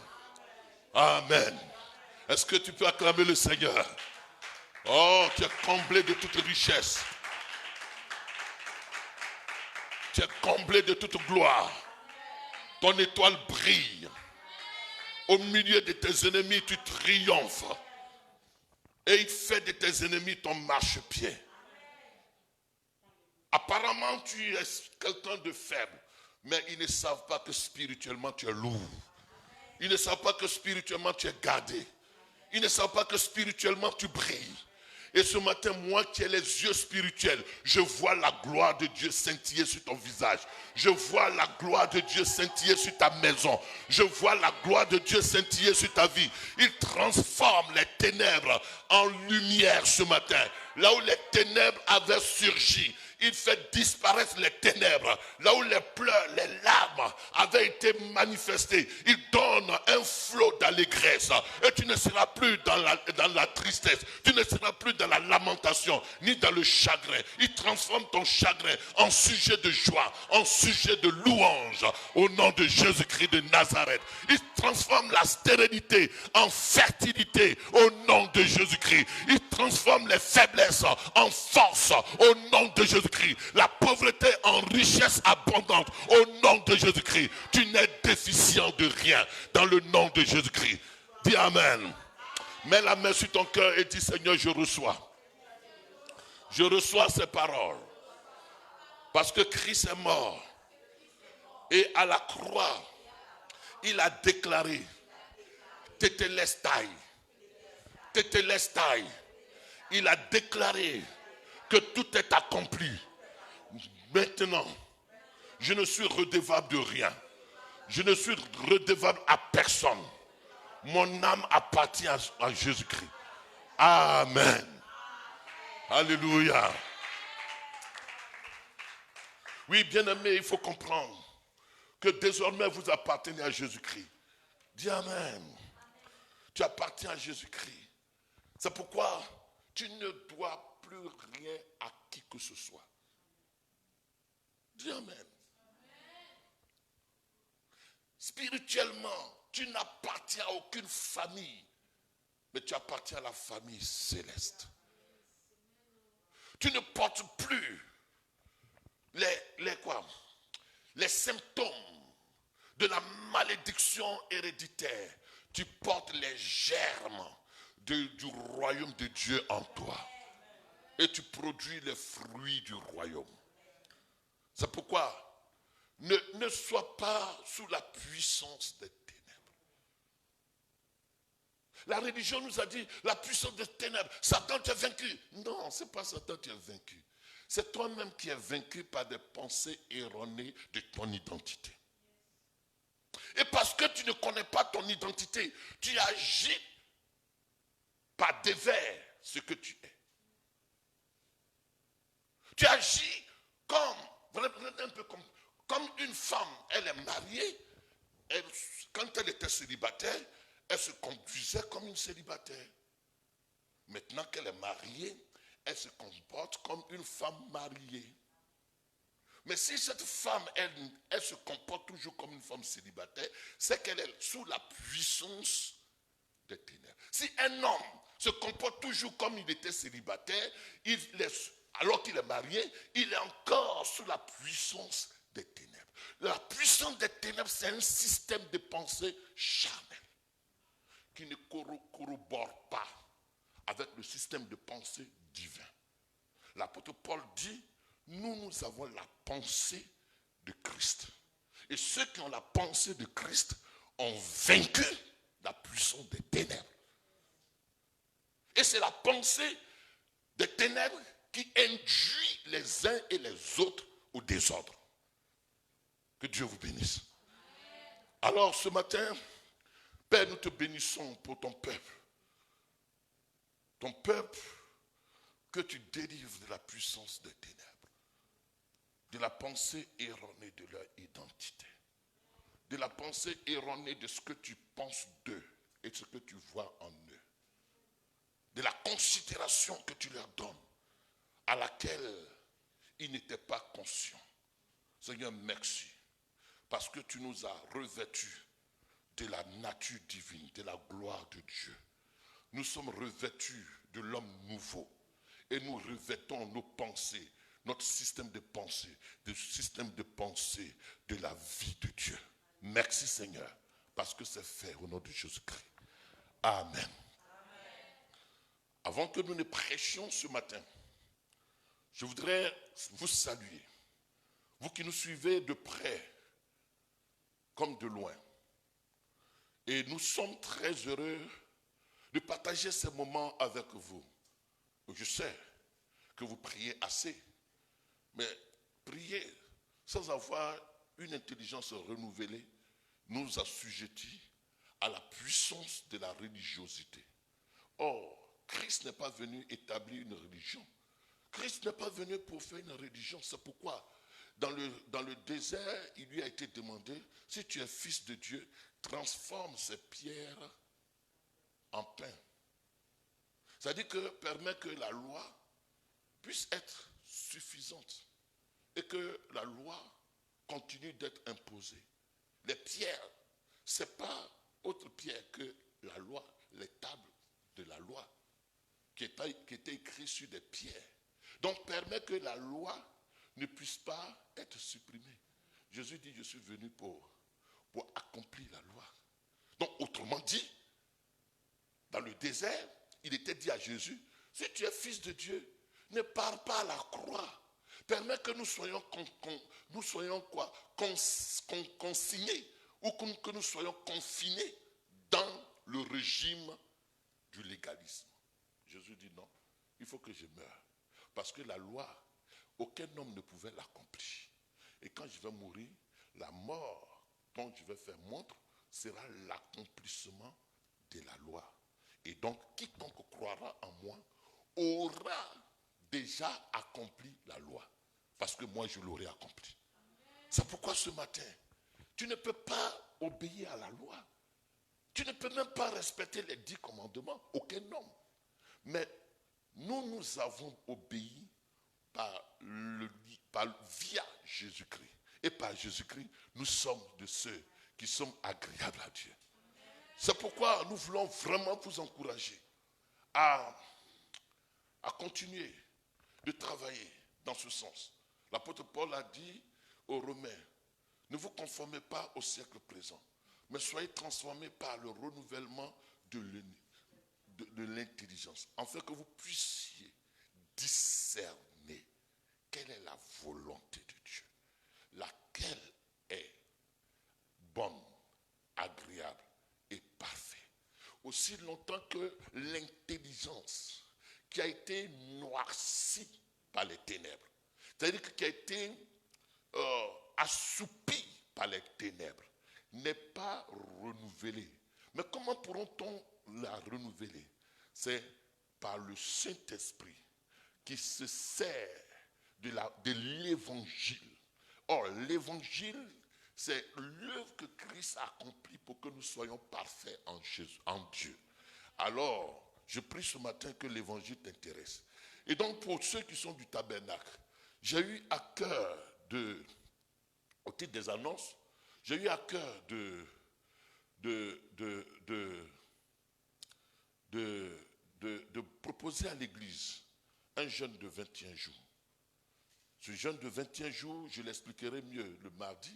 Amen. Est-ce que tu peux acclamer le Seigneur? Oh, tu es comblé de toute richesse. Tu es comblé de toute gloire. Ton étoile brille. Au milieu de tes ennemis, tu triomphes. Et il fait de tes ennemis ton marchepied. Apparemment, tu es quelqu'un de faible. Mais ils ne savent pas que spirituellement, tu es lourd. Ils ne savent pas que spirituellement, tu es gardé. Ils ne savent pas que spirituellement, tu brilles. Et ce matin, moi qui ai les yeux spirituels, je vois la gloire de Dieu scintiller sur ton visage. Je vois la gloire de Dieu scintiller sur ta maison. Je vois la gloire de Dieu scintiller sur ta vie. Il transforme les ténèbres en lumière ce matin. Là où les ténèbres avaient surgi, il fait disparaître les ténèbres. Là où les pleurs, les larmes avaient été manifestées, il donne un flot d'allégresse. Et tu ne seras plus dans la tristesse. Tu ne seras plus dans la lamentation, ni dans le chagrin. Il transforme ton chagrin en sujet de joie, en sujet de louange. Au nom de Jésus-Christ de Nazareth. Il transforme la stérilité en fertilité. Au nom de Jésus-Christ. Il transforme les faiblesses en force. Au nom de Jésus-Christ. La pauvreté en richesse abondante au nom de Jésus-Christ. Tu n'es déficient de rien dans le nom de Jésus-Christ. Dis Amen. Mets la main sur ton cœur et dis Seigneur, je reçois. Je reçois ces paroles. Parce que Christ est mort. Et à la croix, il a déclaré Tetelestai. Tetelestai. Il a déclaré que tout est accompli. Maintenant, je ne suis redevable de rien. Je ne suis redevable à personne. Mon âme appartient à Jésus-Christ. Amen. Alléluia. Oui, bien-aimé, il faut comprendre que désormais vous appartenez à Jésus-Christ. Dis Amen. Tu appartiens à Jésus-Christ. C'est pourquoi tu ne dois plus rien à qui que ce soit. Dis Amen. Spirituellement, tu n'appartiens à aucune famille, mais tu appartiens à la famille céleste. Tu ne portes plus les symptômes de la malédiction héréditaire. Tu portes les germes du royaume de Dieu en toi. Et tu produis les fruits du royaume. C'est pourquoi ne sois pas sous la puissance des ténèbres. La religion nous a dit la puissance des ténèbres. Satan t'a vaincu. Non, ce n'est pas Satan qui est vaincu. C'est toi-même qui es vaincu par des pensées erronées de ton identité. Et parce que tu ne connais pas ton identité, tu agis par dévers ce que tu es. Tu agis un peu comme une femme, elle est mariée, quand elle était célibataire, elle se conduisait comme une célibataire. Maintenant qu'elle est mariée, elle se comporte comme une femme mariée. Mais si cette femme, elle se comporte toujours comme une femme célibataire, c'est qu'elle est sous la puissance des ténèbres. Si un homme se comporte toujours comme il était célibataire, alors qu'il est marié, il est encore sous la puissance des ténèbres. La puissance des ténèbres, c'est un système de pensée charnel qui ne corrobore pas avec le système de pensée divin. L'apôtre Paul dit, nous avons la pensée de Christ. Et ceux qui ont la pensée de Christ ont vaincu la puissance des ténèbres. Et c'est la pensée des ténèbres qui induit les uns et les autres au désordre. Que Dieu vous bénisse. Alors ce matin, Père, nous te bénissons pour ton peuple. Ton peuple que tu délivres de la puissance des ténèbres, de la pensée erronée de leur identité, de la pensée erronée de ce que tu penses d'eux et de ce que tu vois en eux, de la considération que tu leur donnes, à laquelle ils n'étaient pas conscients. Seigneur, merci, parce que tu nous as revêtus de la nature divine, de la gloire de Dieu. Nous sommes revêtus de l'homme nouveau et nous revêtons nos pensées, notre système de pensée, le système de pensée de la vie de Dieu. Merci Seigneur, parce que c'est fait au nom de Jésus-Christ. Amen. Avant que nous ne prêchions ce matin, je voudrais vous saluer, vous qui nous suivez de près comme de loin. Et nous sommes très heureux de partager ces moments avec vous. Je sais que vous priez assez, mais prier sans avoir une intelligence renouvelée nous assujettit à la puissance de la religiosité. Or, Christ n'est pas venu établir une religion. Christ n'est pas venu pour faire une religion. C'est pourquoi, dans le désert, il lui a été demandé, si tu es fils de Dieu, transforme ces pierres en pain. C'est-à-dire que permet que la loi puisse être suffisante et que la loi continue d'être imposée. Les pierres, ce n'est pas autre pierre que la loi, les tables de la loi qui étaient écrites sur des pierres. Donc permet que la loi ne puisse pas être supprimée. Jésus dit, je suis venu pour accomplir la loi. Donc autrement dit, dans le désert, il était dit à Jésus, si tu es fils de Dieu, ne pars pas à la croix. Permets que nous soyons, consignés ou que nous soyons confinés dans le régime du légalisme. Jésus dit non, il faut que je meure. Parce que la loi, aucun homme ne pouvait l'accomplir. Et quand je vais mourir, la mort dont je vais faire montre sera l'accomplissement de la loi. Et donc, quiconque croira en moi aura déjà accompli la loi. Parce que moi, je l'aurai accompli. C'est pourquoi ce matin, tu ne peux pas obéir à la loi. Tu ne peux même pas respecter les 10 commandements. Aucun homme. Mais nous avons obéi via Jésus-Christ. Et par Jésus-Christ, nous sommes de ceux qui sont agréables à Dieu. C'est pourquoi nous voulons vraiment vous encourager à continuer de travailler dans ce sens. L'apôtre Paul a dit aux Romains, ne vous conformez pas au siècle présent, mais soyez transformés par le renouvellement de l'intelligence, afin que vous puissiez discerner quelle est la volonté de Dieu, laquelle est bonne, agréable et parfaite. Aussi longtemps que l'intelligence qui a été noircie par les ténèbres, c'est-à-dire qui a été assoupie par les ténèbres, n'est pas renouvelée. Mais comment pourront-on la renouveler? C'est par le Saint-Esprit qui se sert de l'évangile. Or, l'évangile, c'est l'œuvre que Christ a accomplie pour que nous soyons parfaits en Dieu. Alors, je prie ce matin que l'évangile t'intéresse. Et donc, pour ceux qui sont du tabernacle, j'ai eu à cœur au titre des annonces, j'ai eu à cœur de proposer à l'église un jeûne de 21 jours. Ce jeûne de 21 jours, je l'expliquerai mieux le mardi.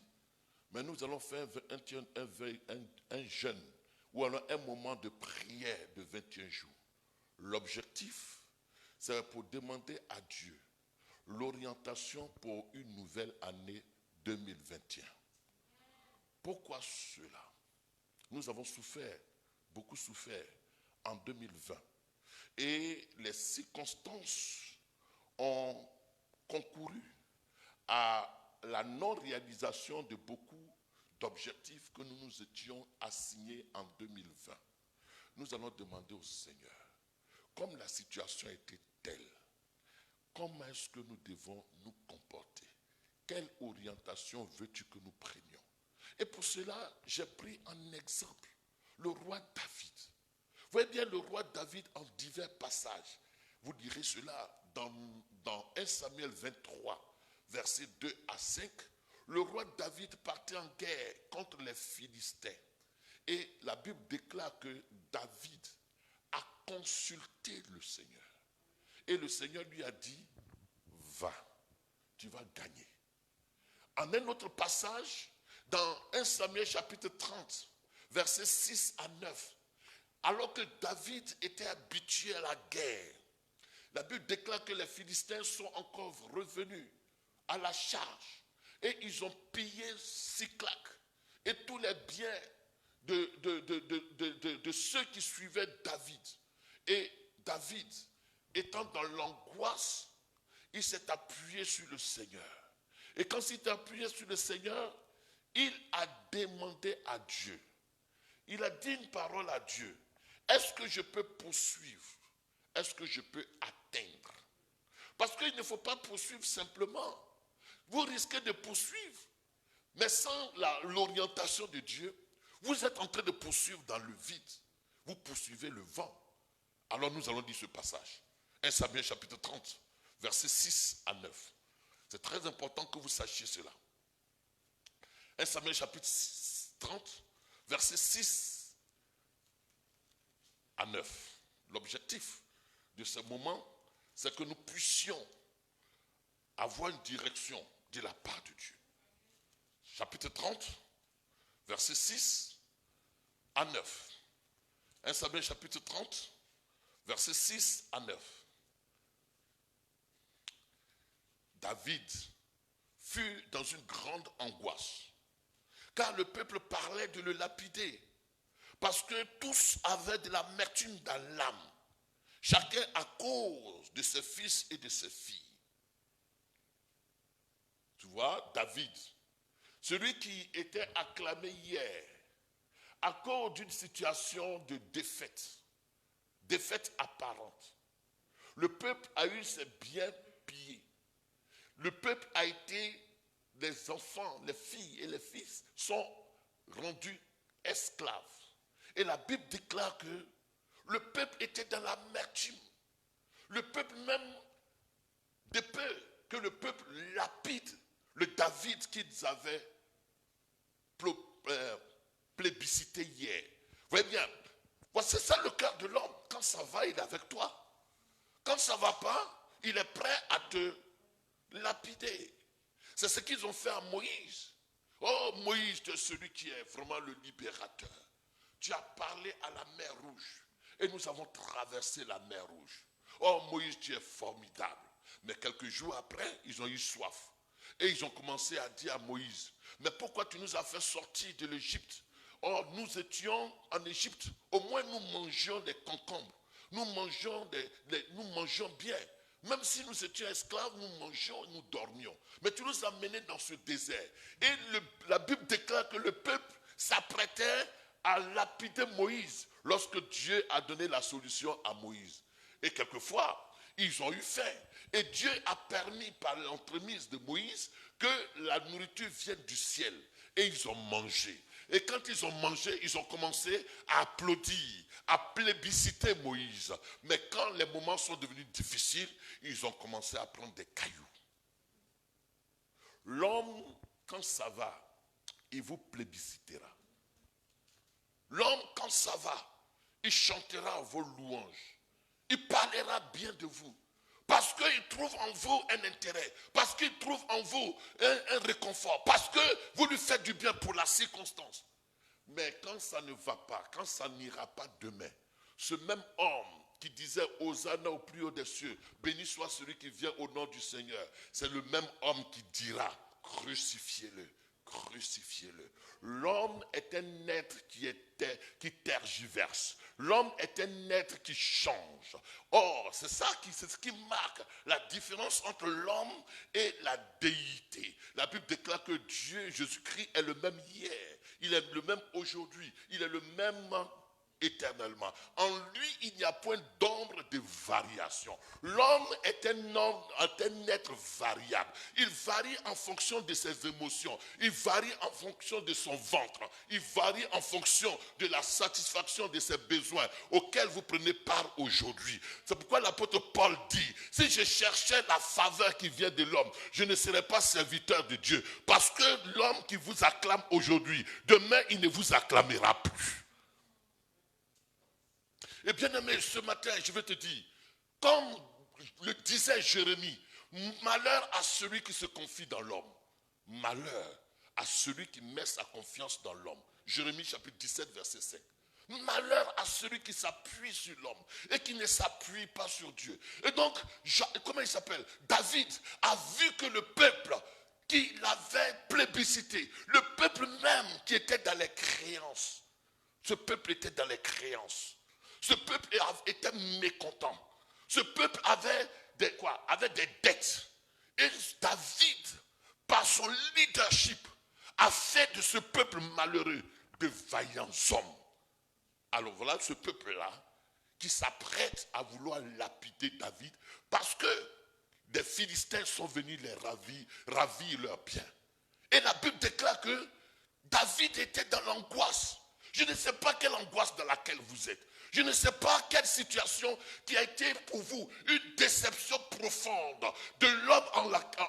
Mais nous allons faire un jeûne ou alors un moment de prière de 21 jours. L'objectif, c'est pour demander à Dieu l'orientation pour une nouvelle année 2021. Pourquoi cela? Nous avons souffert, beaucoup souffert en 2020. Et les circonstances ont concouru à la non-réalisation de beaucoup d'objectifs que nous nous étions assignés en 2020. Nous allons demander au Seigneur, comme la situation était telle, comment est-ce que nous devons nous comporter? Quelle orientation veux-tu que nous prenions? Et pour cela, j'ai pris un exemple, le roi David. Vous voyez bien le roi David en divers passages. Vous direz cela dans 1 Samuel 23, versets 2 à 5. Le roi David partait en guerre contre les Philistins. Et la Bible déclare que David a consulté le Seigneur. Et le Seigneur lui a dit, va, tu vas gagner. En un autre passage, dans 1 Samuel chapitre 30, versets 6 à 9, alors que David était habitué à la guerre, la Bible déclare que les Philistins sont encore revenus à la charge et ils ont pillé Siclac et tous les biens de ceux qui suivaient David. Et David, étant dans l'angoisse, il s'est appuyé sur le Seigneur. Et quand il s'est appuyé sur le Seigneur, il a demandé à Dieu. Il a dit une parole à Dieu. Est-ce que je peux poursuivre? Est-ce que je peux atteindre? Parce qu'il ne faut pas poursuivre simplement. Vous risquez de poursuivre, mais sans l'orientation de Dieu, vous êtes en train de poursuivre dans le vide. Vous poursuivez le vent. Alors nous allons dire ce passage. 1 Samuel chapitre 30, versets 6 à 9. C'est très important que vous sachiez cela. 1 Samuel chapitre 30, versets 6 à 9. L'objectif de ce moment, c'est que nous puissions avoir une direction de la part de Dieu. Chapitre 30, versets 6 à 9. 1 Samuel chapitre 30, versets 6 à 9. David fut dans une grande angoisse, car le peuple parlait de le lapider, parce que tous avaient de l'amertume dans l'âme, chacun à cause de ses fils et de ses filles. Tu vois, David, celui qui était acclamé hier, à cause d'une situation de défaite apparente. Le peuple a eu ses biens pillés. Le peuple a été, les enfants, les filles et les fils sont rendus esclaves. Et la Bible déclare que le peuple était dans l'amertume. Le peuple même, de peur que le peuple lapide le David qu'ils avaient plébiscité hier. Vous voyez bien, c'est ça le cœur de l'homme. Quand ça va, il est avec toi. Quand ça ne va pas, il est prêt à te lapider. C'est ce qu'ils ont fait à Moïse. Oh, Moïse, tu es celui qui est vraiment le libérateur. Tu as parlé à la mer Rouge et nous avons traversé la mer Rouge. Oh, Moïse, tu es formidable. Mais quelques jours après, ils ont eu soif. Et ils ont commencé à dire à Moïse, mais pourquoi tu nous as fait sortir de l'Égypte? Or, nous étions en Égypte, au moins nous mangions des concombres. Nous mangions bien. Même si nous étions esclaves, nous mangions et nous dormions. Mais tu nous as menés dans ce désert. Et la Bible déclare que le peuple s'apprêtait à lapider Moïse lorsque Dieu a donné la solution à Moïse. Et quelquefois, ils ont eu faim. Et Dieu a permis par l'entremise de Moïse que la nourriture vienne du ciel. Et ils ont mangé. Et quand ils ont mangé, ils ont commencé à applaudir, à plébisciter Moïse. Mais quand les moments sont devenus difficiles, ils ont commencé à prendre des cailloux. L'homme, quand ça va, il vous plébiscitera. L'homme, quand ça va, il chantera vos louanges. Il parlera bien de vous. Parce qu'il trouve en vous un intérêt. Parce qu'il trouve en vous un réconfort. Parce que vous lui faites du bien pour la circonstance. Mais quand ça ne va pas, quand ça n'ira pas demain, ce même homme qui disait Hosanna au plus haut des cieux, béni soit celui qui vient au nom du Seigneur, c'est le même homme qui dira, crucifiez-le, crucifiez-le. L'homme est un être qui tergiverse. L'homme est un être qui change. Or, c'est ce qui marque la différence entre l'homme et la déité. La Bible déclare que Dieu, Jésus-Christ, est le même hier. Il est le même aujourd'hui. Il est le même éternellement. En lui, il n'y a point d'ombre de variation. L'homme est un être variable. Il varie en fonction de ses émotions. Il varie en fonction de son ventre. Il varie en fonction de la satisfaction de ses besoins auxquels vous prenez part aujourd'hui. C'est pourquoi l'apôtre Paul dit, si je cherchais la faveur qui vient de l'homme, je ne serais pas serviteur de Dieu. Parce que l'homme qui vous acclame aujourd'hui, demain, il ne vous acclamera plus. Et bien aimé, ce matin, je vais te dire, comme le disait Jérémie, malheur à celui qui se confie dans l'homme. Malheur à celui qui met sa confiance dans l'homme. Jérémie chapitre 17, verset 5. Malheur à celui qui s'appuie sur l'homme et qui ne s'appuie pas sur Dieu. Et donc, comment il s'appelle? David a vu que le peuple qui l'avait plébiscité, le peuple même qui était dans les créances, ce peuple était dans les créances. Ce peuple était mécontent. Ce peuple avait des dettes. Et David, par son leadership, a fait de ce peuple malheureux de vaillants hommes. Alors voilà ce peuple-là qui s'apprête à vouloir lapider David parce que des Philistins sont venus les ravir leurs biens. Et la Bible déclare que David était dans l'angoisse. Je ne sais pas quelle angoisse dans laquelle vous êtes. Je ne sais pas quelle situation qui a été pour vous une déception profonde de l'homme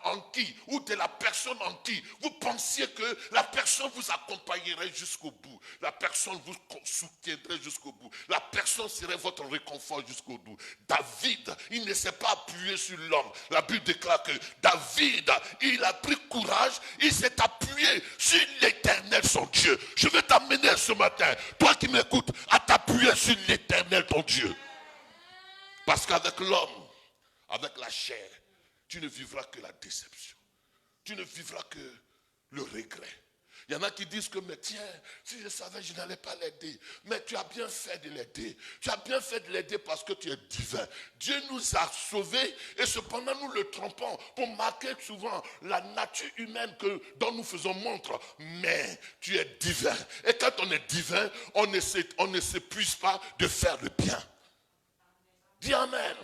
en qui, ou de la personne en qui vous pensiez que la personne vous accompagnerait jusqu'au bout. La personne vous soutiendrait jusqu'au bout. La personne serait votre réconfort jusqu'au bout. David, il ne s'est pas appuyé sur l'homme. La Bible déclare que David, il a pris courage, il s'est appuyé sur l'Éternel son Dieu. Je vais t'amener ce matin, toi qui m'écoutes, à t'appuyer sur l'Éternel ton Dieu. Parce qu'avec l'homme, avec la chair, tu ne vivras que la déception. Tu ne vivras que le regret. Il y en a qui disent que, mais tiens, si je savais, je n'allais pas l'aider. Mais tu as bien fait de l'aider. Tu as bien fait de l'aider parce que tu es divin. Dieu nous a sauvés et cependant nous le trompons pour marquer souvent la nature humaine dont nous faisons montre. Mais tu es divin. Et quand on est divin, on ne s'épuise pas de faire le bien. Dis Amen.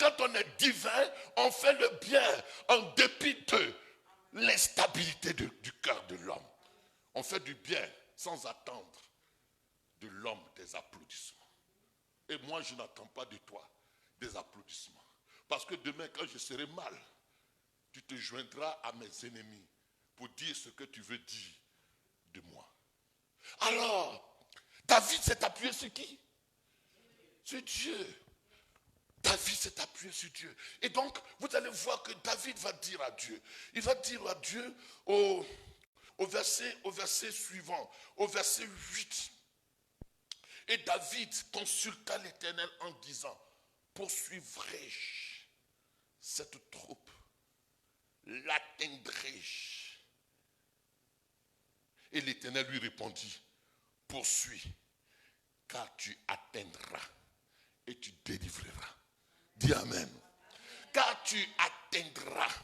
Quand on est divin, on fait le bien en dépit de l'instabilité du cœur de l'homme. On fait du bien sans attendre de l'homme des applaudissements. Et moi, je n'attends pas de toi des applaudissements. Parce que demain, quand je serai mal, tu te joindras à mes ennemis pour dire ce que tu veux dire de moi. Alors, David s'est appuyé sur qui? Sur Dieu. David s'est appuyé sur Dieu. Et donc, vous allez voir que David va dire à Dieu. Il va dire à Dieu au verset suivant, au verset 8. Et David consulta l'Éternel en disant, poursuivrai-je cette troupe? L'atteindrai-je? Et l'Éternel lui répondit, poursuis, car tu atteindras et tu délivreras. Dis Amen. Car tu atteindras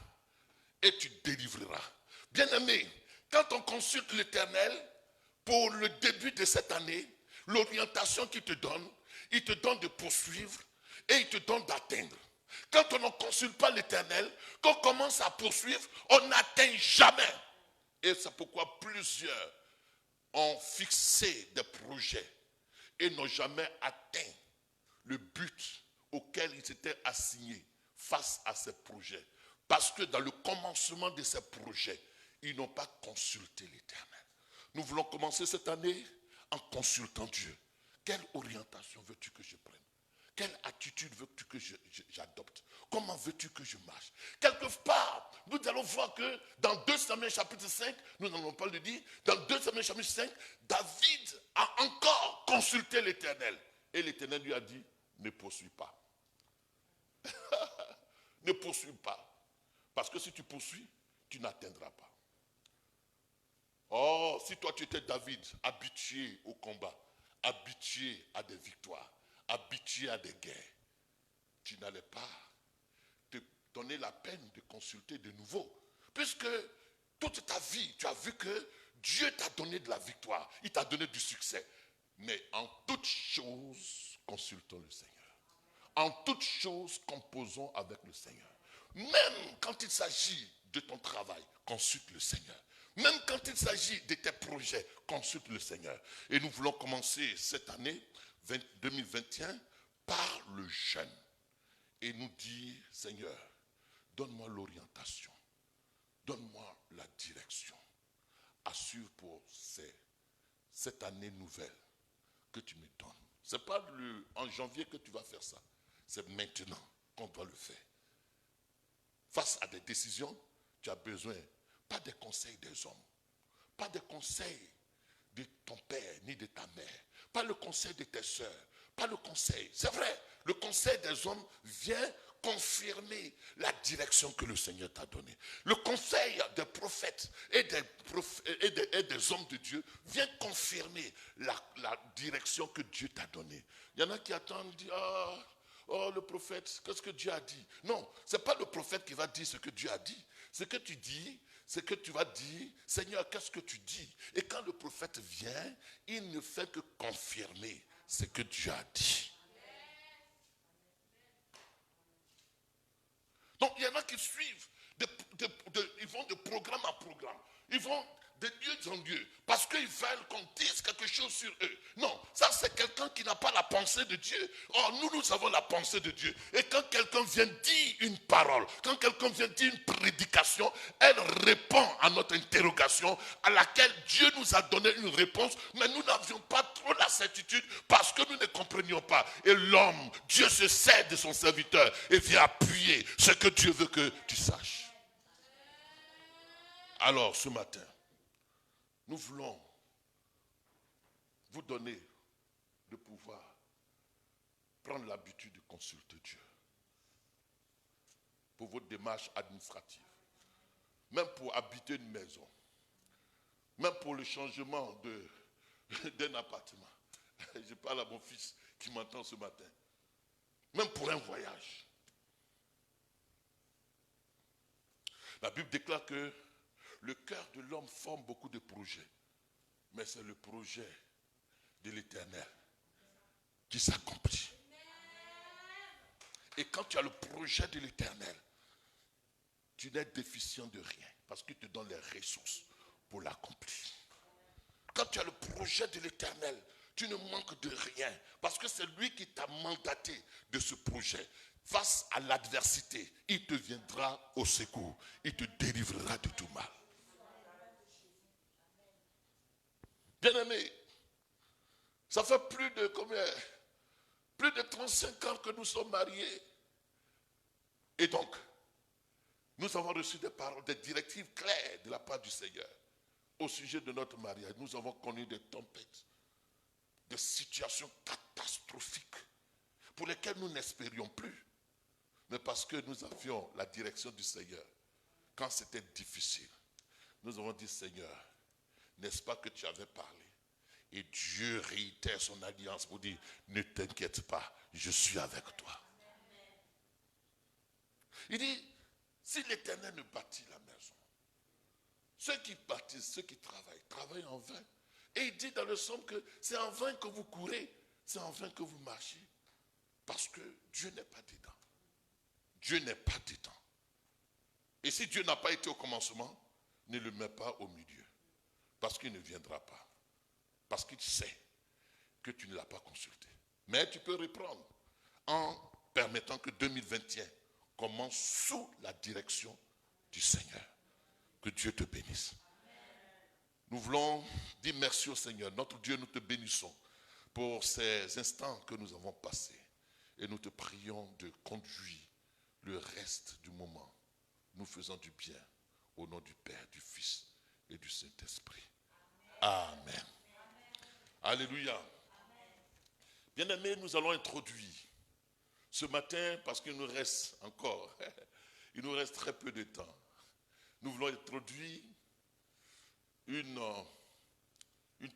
et tu délivreras. Bien-aimé, quand on consulte l'Éternel pour le début de cette année, l'orientation qu'il te donne, il te donne de poursuivre et il te donne d'atteindre. Quand on ne consulte pas l'Éternel, quand on commence à poursuivre, on n'atteint jamais. Et c'est pourquoi plusieurs ont fixé des projets et n'ont jamais atteint le but auquel ils s'étaient assignés face à ces projets. Parce que dans le commencement de ces projets, ils n'ont pas consulté l'Éternel. Nous voulons commencer cette année en consultant Dieu. Quelle orientation veux-tu que je prenne? Quelle attitude veux-tu que j'adopte? Comment veux-tu que je marche? Quelque part, nous allons voir que dans 2 Samuel chapitre 5, nous n'en avons pas le dire, dans 2 Samuel chapitre 5, David a encore consulté l'Éternel. Et l'Éternel lui a dit, ne poursuis pas. Ne poursuis pas. Parce que si tu poursuis, tu n'atteindras pas. Oh, si toi tu étais David, habitué au combat, habitué à des victoires, habitué à des guerres, tu n'allais pas te donner la peine de consulter de nouveau. Puisque toute ta vie, tu as vu que Dieu t'a donné de la victoire, il t'a donné du succès. Mais en toutes choses, consultons le Seigneur. En toutes choses, composons avec le Seigneur. Même quand il s'agit de ton travail, consulte le Seigneur. Même quand il s'agit de tes projets, consulte le Seigneur. Et nous voulons commencer cette année 2021 par le jeûne. Et nous dire, Seigneur, donne-moi l'orientation. Donne-moi la direction. Assure pour cette année nouvelle que tu me donnes. Ce n'est pas en janvier que tu vas faire ça. C'est maintenant qu'on doit le faire. Face à des décisions, tu as besoin, pas des conseils des hommes, pas des conseils de ton père ni de ta mère, pas le conseil de tes soeurs, pas le conseil. C'est vrai, le conseil des hommes vient confirmer la direction que le Seigneur t'a donnée. Le conseil des prophètes et des hommes de Dieu vient confirmer la direction que Dieu t'a donnée. Il y en a qui attendent, disent, oh, le prophète, qu'est-ce que Dieu a dit? Non, ce n'est pas le prophète qui va dire ce que Dieu a dit. Ce que tu dis, c'est que tu vas dire, Seigneur, qu'est-ce que tu dis? Et quand le prophète vient, il ne fait que confirmer ce que Dieu a dit. Donc, il y en a qui suivent, ils vont de programme à programme. Ils vont de lieu en lieu, parce qu'ils veulent qu'on dise quelque chose sur eux. Non, ça c'est quelqu'un qui n'a pas la pensée de Dieu. Or, nous avons la pensée de Dieu. Et quand quelqu'un vient dire une parole, quand quelqu'un vient dire une prédication, elle répond à notre interrogation, à laquelle Dieu nous a donné une réponse, mais nous n'avions pas trop la certitude, parce que nous ne comprenions pas. Et l'homme, Dieu se sert de son serviteur, et vient appuyer ce que Dieu veut que tu saches. Alors, ce matin, nous voulons vous donner de pouvoir prendre l'habitude de consulter Dieu pour votre démarche administrative, même pour habiter une maison, même pour le changement d'un appartement. Je parle à mon fils qui m'entend ce matin. Même pour un voyage. La Bible déclare que le cœur de l'homme forme beaucoup de projets. Mais c'est le projet de l'Éternel qui s'accomplit. Et quand tu as le projet de l'Éternel, tu n'es déficient de rien. Parce qu'il te donne les ressources pour l'accomplir. Quand tu as le projet de l'Éternel, tu ne manques de rien. Parce que c'est lui qui t'a mandaté de ce projet. Face à l'adversité, il te viendra au secours. Il te délivrera de tout mal. Bien-aimés, ça fait plus de 35 ans que nous sommes mariés. Et donc, nous avons reçu des paroles, des directives claires de la part du Seigneur au sujet de notre mariage. Nous avons connu des tempêtes, des situations catastrophiques pour lesquelles nous n'espérions plus. Mais parce que nous avions la direction du Seigneur, quand c'était difficile, nous avons dit, Seigneur, n'est-ce pas que tu avais parlé? Et Dieu réitère son alliance pour dire, ne t'inquiète pas, je suis avec toi. Il dit, si l'Éternel ne bâtit la maison, ceux qui bâtissent, ceux qui travaillent en vain. Et il dit dans le psaume que c'est en vain que vous courez, c'est en vain que vous marchez. Parce que Dieu n'est pas dedans. Dieu n'est pas dedans. Et si Dieu n'a pas été au commencement, ne le mets pas au milieu. Parce qu'il ne viendra pas. Parce qu'il sait que tu ne l'as pas consulté. Mais tu peux reprendre en permettant que 2021 commence sous la direction du Seigneur. Que Dieu te bénisse. Nous voulons dire merci au Seigneur. Notre Dieu, nous te bénissons pour ces instants que nous avons passés. Et nous te prions de conduire le reste du moment, nous faisant du bien, au nom du Père, du Fils et du Saint-Esprit. Amen. Alléluia. Bien-aimés, nous allons introduire ce matin, parce qu'il nous reste encore, il nous reste très peu de temps. Nous voulons introduire une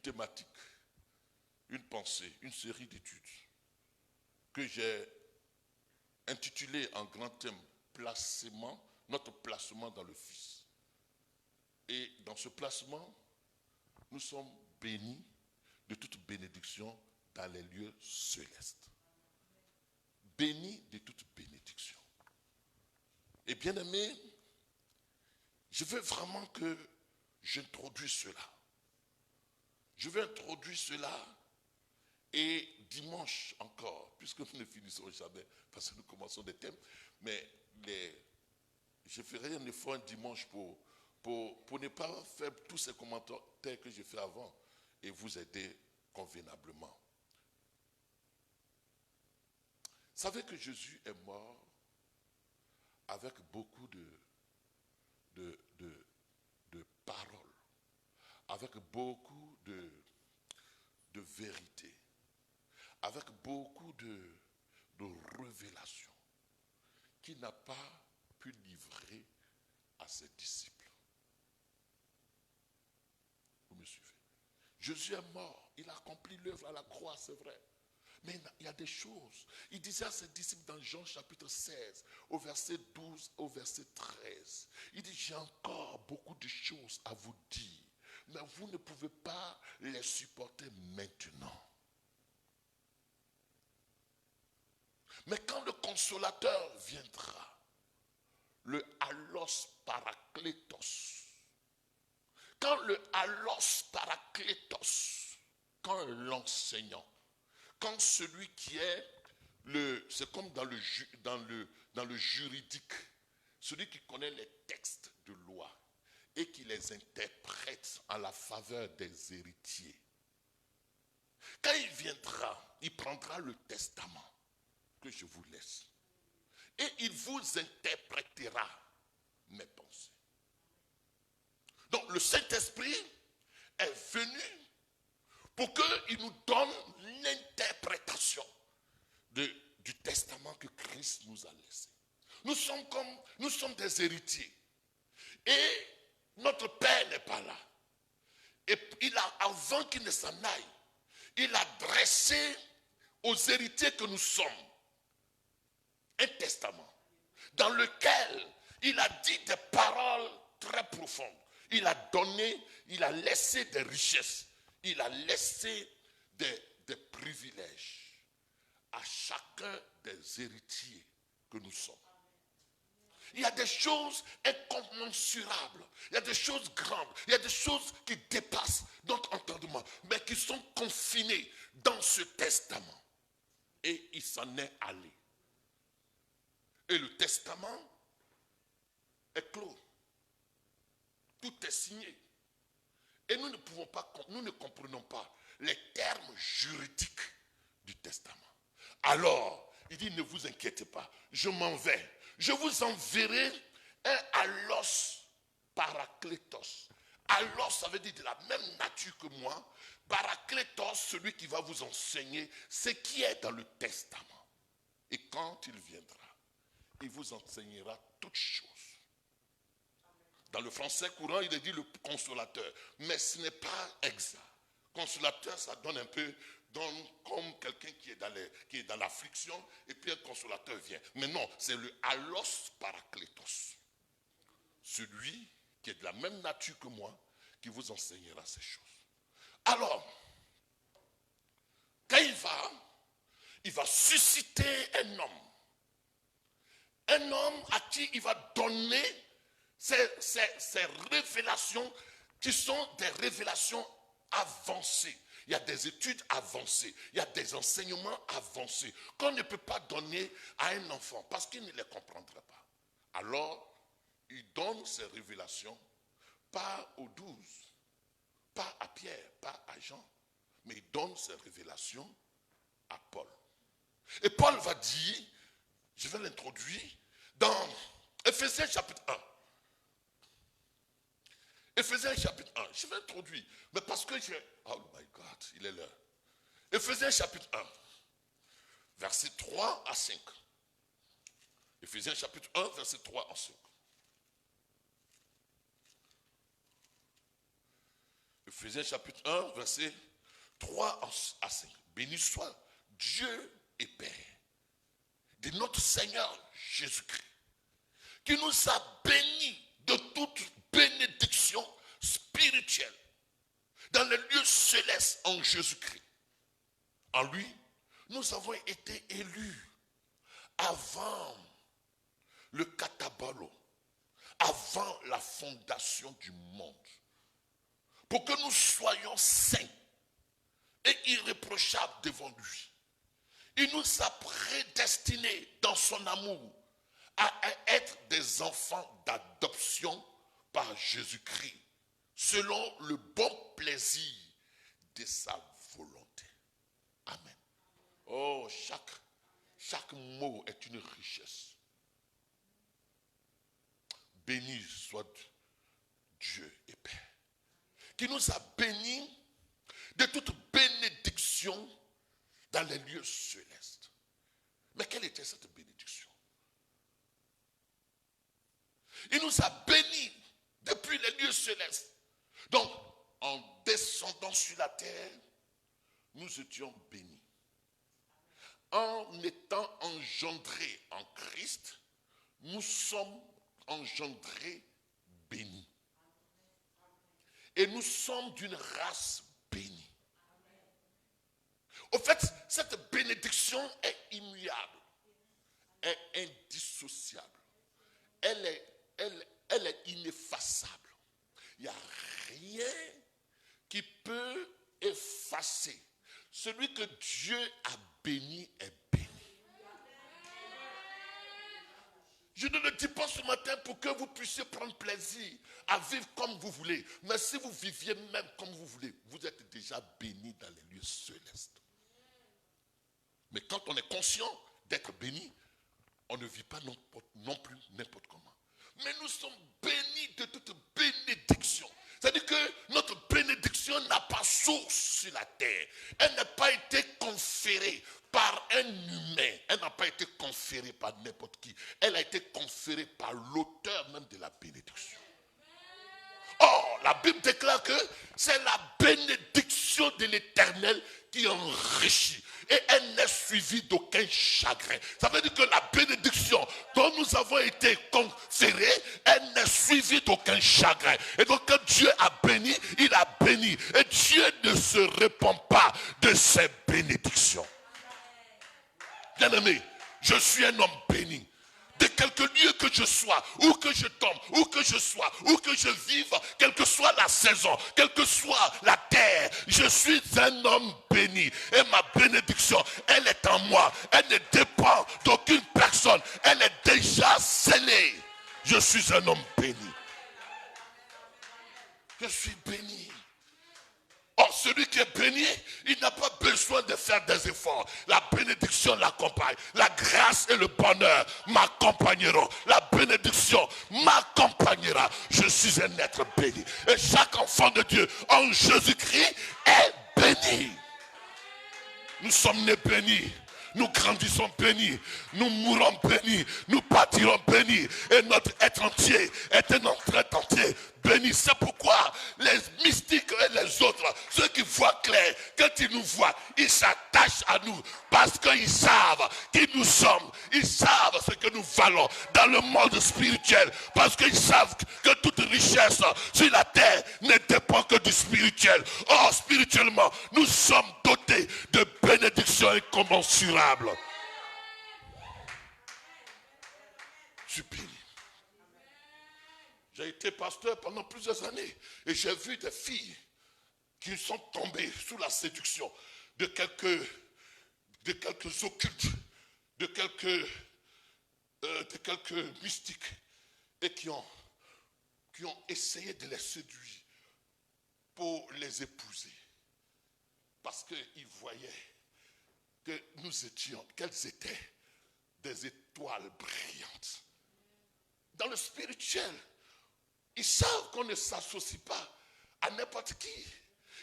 thématique, une pensée, une série d'études que j'ai intitulée en grand thème placement, notre placement dans le Fils. Et dans ce placement, nous sommes bénis de toute bénédiction dans les lieux célestes. Bénis de toute bénédiction. Et bien aimé, je veux vraiment que j'introduise cela. Je vais introduire cela et dimanche encore, puisque nous ne finissons jamais, parce que nous commençons des thèmes, mais je ferai un effort un dimanche pour ne pas faire tous ces commentaires que j'ai fait avant et vous aider convenablement. Vous savez que Jésus est mort avec beaucoup de paroles, avec beaucoup de vérité, avec beaucoup de révélations qu'il n'a pas pu livrer à ses disciples. Vous me suivez? Jésus est mort, il a accompli l'œuvre à la croix, c'est vrai. Mais il y a des choses. Il disait à ses disciples dans Jean chapitre 16, au verset 12, au verset 13. Il dit, j'ai encore beaucoup de choses à vous dire, mais vous ne pouvez pas les supporter maintenant. Mais quand le consolateur viendra, le allos parakletos, quand le allos parakletos, quand l'enseignant, quand celui qui est c'est comme dans le juridique, celui qui connaît les textes de loi et qui les interprète en la faveur des héritiers. Quand il viendra, il prendra le testament que je vous laisse et il vous interprétera mes pensées. Donc le Saint-Esprit est venu pour qu'il nous donne l'interprétation du testament que Christ nous a laissé. Nous sommes des héritiers. Et notre Père n'est pas là. Et avant qu'il ne s'en aille, il a dressé aux héritiers que nous sommes un testament dans lequel il a dit des paroles très profondes. Il a laissé des richesses. Il a laissé des privilèges à chacun des héritiers que nous sommes. Il y a des choses incommensurables, il y a des choses grandes, il y a des choses qui dépassent notre entendement, mais qui sont confinées dans ce testament. Et il s'en est allé. Et le testament est clos. Tout est signé. Et nous ne comprenons pas les termes juridiques du testament. Alors, il dit, ne vous inquiétez pas, je m'en vais. Je vous enverrai un allos parakletos. Allos, ça veut dire de la même nature que moi. Parakletos, celui qui va vous enseigner ce qui est dans le testament. Et quand il viendra, il vous enseignera toutes choses. Dans le français courant, il est dit le consolateur. Mais ce n'est pas exact. Consolateur, ça donne un peu comme quelqu'un qui est dans l'affliction et puis un consolateur vient. Mais non, c'est le allos parakletos. Celui qui est de la même nature que moi, qui vous enseignera ces choses. Alors, quand il va susciter un homme. Un homme à qui il va donner ces révélations qui sont des révélations avancées. Il y a des études avancées, il y a des enseignements avancés qu'on ne peut pas donner à un enfant parce qu'il ne les comprendra pas. Alors, il donne ces révélations pas aux 12, pas à Pierre, pas à Jean, mais il donne ces révélations à Paul. Et Paul va dire, je vais l'introduire, dans Éphésiens chapitre 1. Éphésiens chapitre 1, je vais l'introduire, mais parce que j'ai... Oh my God, il est l'heure. Éphésiens chapitre 1, versets 3 à 5. Éphésiens chapitre 1, verset 3 à 5. Éphésiens chapitre 1, verset 3 à 5. Béni soit Dieu et Père de notre Seigneur Jésus-Christ, qui nous a bénis de toute bénédiction spirituelle dans les lieux célestes en Jésus-Christ. En lui, nous avons été élus avant le katabalo, avant la fondation du monde, pour que nous soyons saints et irréprochables devant lui. Il nous a prédestinés dans son amour à être des enfants d'adoption par Jésus-Christ, selon le bon plaisir de sa volonté. Amen. Oh, chaque mot est une richesse. Béni soit Dieu et Père, qui nous a bénis de toute bénédiction dans les lieux célestes. Mais quelle était cette bénédiction? Il nous a bénis depuis les lieux célestes. Donc, en descendant sur la terre, nous étions bénis. En étant engendrés en Christ, nous sommes engendrés bénis. Et nous sommes d'une race bénie. Au fait, cette bénédiction est immuable, est indissociable, elle est ineffaçable. Il n'y a rien qui peut effacer. Celui que Dieu a béni est béni. Je ne le dis pas ce matin pour que vous puissiez prendre plaisir à vivre comme vous voulez. Mais si vous viviez même comme vous voulez, vous êtes déjà béni dans les lieux célestes. Mais quand on est conscient d'être béni, on ne vit pas non plus n'importe comment. Mais nous sommes bénis de toute bénédiction. C'est-à-dire que notre bénédiction n'a pas source sur la terre. Elle n'a pas été conférée par un humain. Elle n'a pas été conférée par n'importe qui. Elle a été conférée par l'auteur même de la bénédiction. Or, la Bible déclare que c'est la bénédiction de l'Éternel qui enrichit. Et elle n'est suivie d'aucun chagrin. Ça veut dire que la bénédiction dont nous avons été conférés, elle n'est suivie d'aucun chagrin. Et donc quand Dieu a béni, il a béni. Et Dieu ne se répand pas de ses bénédictions. Bien-aimé, je suis un homme béni. De quelque lieu que je sois, où que je tombe, où que je sois, où que je vive, quelle que soit la saison, quelle que soit la terre, je suis un homme béni. Et ma bénédiction, elle est en moi. Elle ne dépend d'aucune personne. Elle est déjà scellée. Je suis un homme béni. Je suis béni. Or, celui qui est béni, il n'a pas besoin de faire des efforts. La bénédiction l'accompagne. La grâce et le bonheur m'accompagneront. La bénédiction m'accompagnera. Je suis un être béni. Et chaque enfant de Dieu en Jésus-Christ est béni. Nous sommes nés bénis. Nous grandissons bénis, nous mourrons bénis, nous partirons bénis. Et notre être entier est un être entier béni. C'est pourquoi les mystiques et les autres, ceux qui voient clair, quand ils nous voient, ils s'attachent à nous. Parce qu'ils savent qui nous sommes. Ils savent ce que nous valons dans le monde spirituel. Parce qu'ils savent que toute richesse sur la terre ne dépend que du spirituel. Or, spirituellement, nous sommes dotés de bénédictions incommensurables. Je suis béni. J'ai été pasteur pendant plusieurs années et j'ai vu des filles qui sont tombées sous la séduction de quelques occultes, de quelques mystiques et qui ont essayé de les séduire pour les épouser. Parce qu'ils voyaient que qu'elles étaient des étoiles brillantes. Dans le spirituel, ils savent qu'on ne s'associe pas à n'importe qui.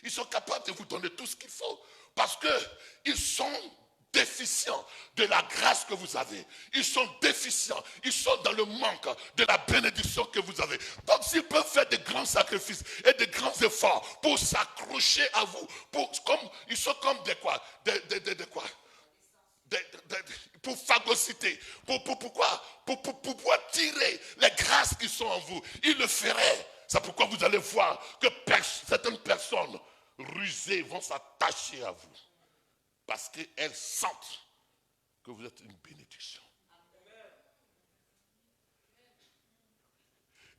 Ils sont capables de vous donner tout ce qu'il faut parce qu'ils sont déficients de la grâce que vous avez. Ils sont déficients. Ils sont dans le manque de la bénédiction que vous avez. Donc s'ils peuvent faire de grands sacrifices et de grands efforts pour s'accrocher à vous, ils sont comme des quoi? Pour phagocyter, pour pouvoir tirer les grâces qui sont en vous. Ils le feraient. C'est pourquoi vous allez voir que certaines personnes rusées vont s'attacher à vous. Parce qu'elles sentent que vous êtes une bénédiction.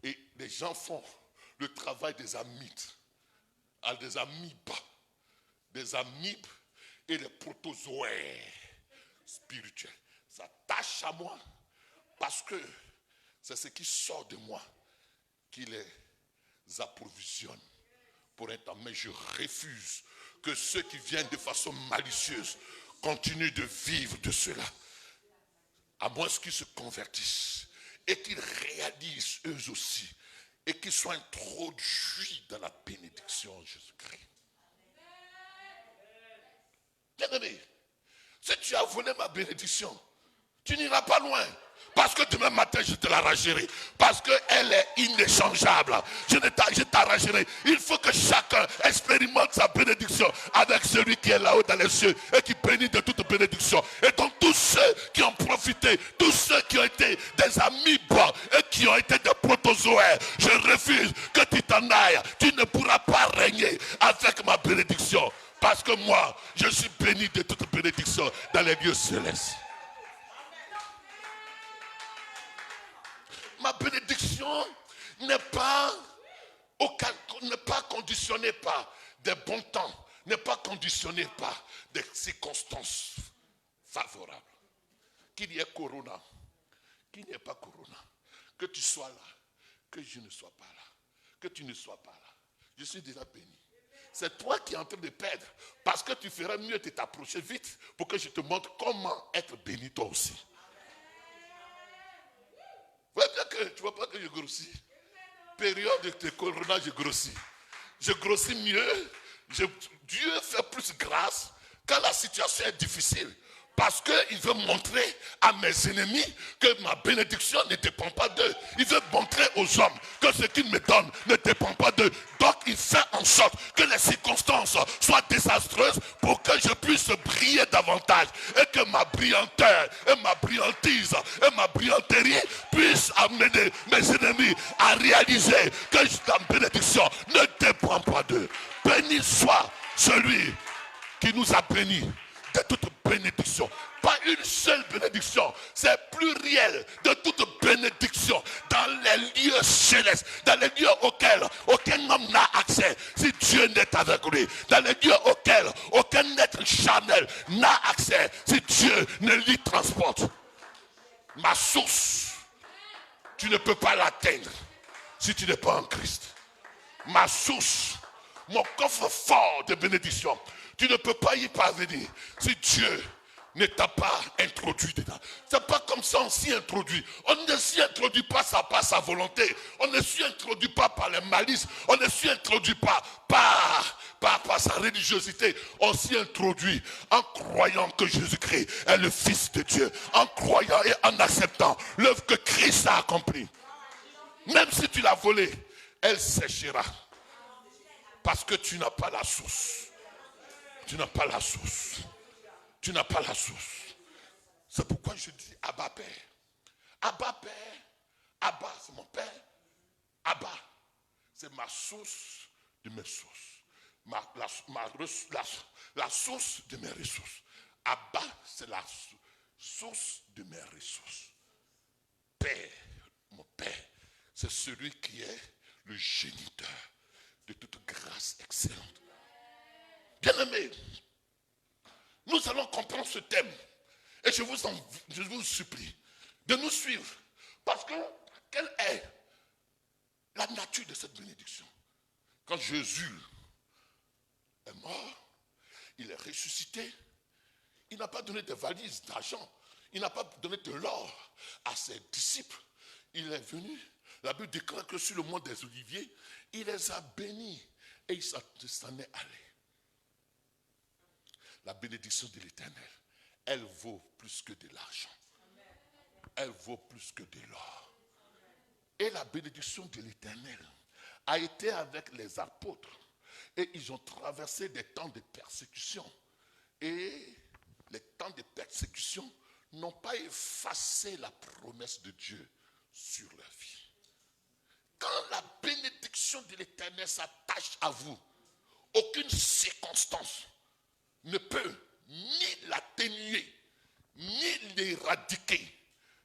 Et les gens font le travail des amibes, des amibes et les protozoaires spirituels. S'attachent à moi parce que c'est ce qui sort de moi qui les approvisionne pour un temps. Mais je refuse que ceux qui viennent de façon malicieuse continuent de vivre de cela. À moins qu'ils se convertissent et qu'ils réalisent eux aussi et qu'ils soient introduits dans la bénédiction de Jésus-Christ. Bien-aimé, si tu as volé ma bénédiction, tu n'iras pas loin. Parce que demain matin, je te l'arracherai. Parce qu'elle est inéchangeable. Je t'arracherai. Il faut que chacun expérimente sa bénédiction avec celui qui est là-haut dans les cieux et qui bénit de toute bénédiction. Et donc tous ceux qui ont profité, tous ceux qui ont été des amibes et qui ont été des protozoaires, je refuse que tu t'en ailles. Tu ne pourras pas régner avec ma bénédiction. Parce que moi, je suis béni de toute bénédiction dans les lieux célestes. Ma bénédiction n'est pas conditionnée par des bons temps, n'est pas conditionnée par des circonstances favorables. Qu'il y ait corona, qu'il n'y ait pas corona, que tu sois là, que je ne sois pas là, que tu ne sois pas là. Je suis déjà béni. C'est toi qui es en train de perdre parce que tu ferais mieux de t'approcher vite pour que je te montre comment être béni toi aussi. Tu vois pas que je grossis. Période de corona, je grossis. Je grossis mieux. Dieu fait plus grâce quand la situation est difficile. Parce qu'il veut montrer à mes ennemis que ma bénédiction ne dépend pas d'eux. Il veut montrer aux hommes que ce qu'il me donne ne dépend pas d'eux. Donc il fait en sorte que les circonstances soient désastreuses pour que je puisse briller davantage. Et que ma brillanteur et ma brillantise et ma brillanterie puissent amener mes ennemis à réaliser que la bénédiction ne dépend pas d'eux. Béni soit celui qui nous a bénis de toute bénédiction. Pas une seule bénédiction, c'est pluriel de toute bénédiction dans les lieux célestes, dans les lieux auxquels aucun homme n'a accès si Dieu n'est avec lui, dans les lieux auxquels aucun être charnel n'a accès si Dieu ne l'y transporte. Ma source, tu ne peux pas l'atteindre si tu n'es pas en Christ. Ma source, mon coffre fort de bénédiction, tu ne peux pas y parvenir si Dieu ne t'a pas introduit dedans. C'est pas comme ça on s'y introduit. On ne s'y introduit pas par sa volonté. On ne s'y introduit pas par les malices. On ne s'y introduit pas par sa religiosité. On s'y introduit en croyant que Jésus-Christ est le Fils de Dieu. En croyant et en acceptant l'œuvre que Christ a accomplie. Même si tu l'as volée, elle séchera. Parce que tu n'as pas la source. Tu n'as pas la source. Tu n'as pas la source. C'est pourquoi je dis Abba Père. Abba Père. Abba, c'est mon Père. Abba, c'est ma source de mes sources. La source de mes ressources. Abba, c'est la source de mes ressources. Père, mon Père, c'est celui qui est le géniteur de toute grâce excellente. Bien-aimés, nous allons comprendre ce thème. Et je vous supplie de nous suivre. Parce que, quelle est la nature de cette bénédiction? Quand Jésus est mort, il est ressuscité, Il n'a pas donné des valises d'argent. Il n'a pas donné de l'or à ses disciples. Il est venu. La Bible déclare que sur le mont des Oliviers, il les a bénis et il s'en est allé. La bénédiction de l'Éternel, elle vaut plus que de l'argent. Elle vaut plus que de l'or. Et la bénédiction de l'Éternel a été avec les apôtres. Et ils ont traversé des temps de persécution. Et les temps de persécution n'ont pas effacé la promesse de Dieu sur leur vie. Quand la bénédiction de l'Éternel s'attache à vous, aucune circonstance ne peut ni l'atténuer, ni l'éradiquer,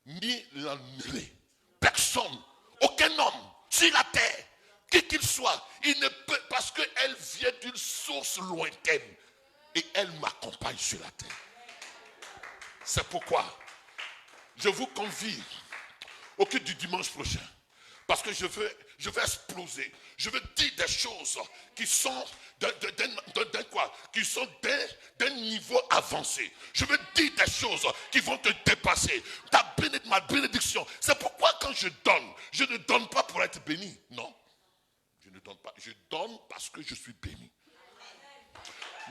ni l'annuler. Personne, aucun homme sur la terre, qui qu'il soit, il ne peut, parce qu'elle vient d'une source lointaine et elle m'accompagne sur la terre. C'est pourquoi je vous convie au culte du dimanche prochain. Parce que je veux exploser. Je veux dire des choses qui sont d'un niveau avancé. Je veux dire des choses qui vont te dépasser. Ma bénédiction. C'est pourquoi quand je ne donne pas pour être béni. Non. Je ne donne pas. Je donne parce que je suis béni.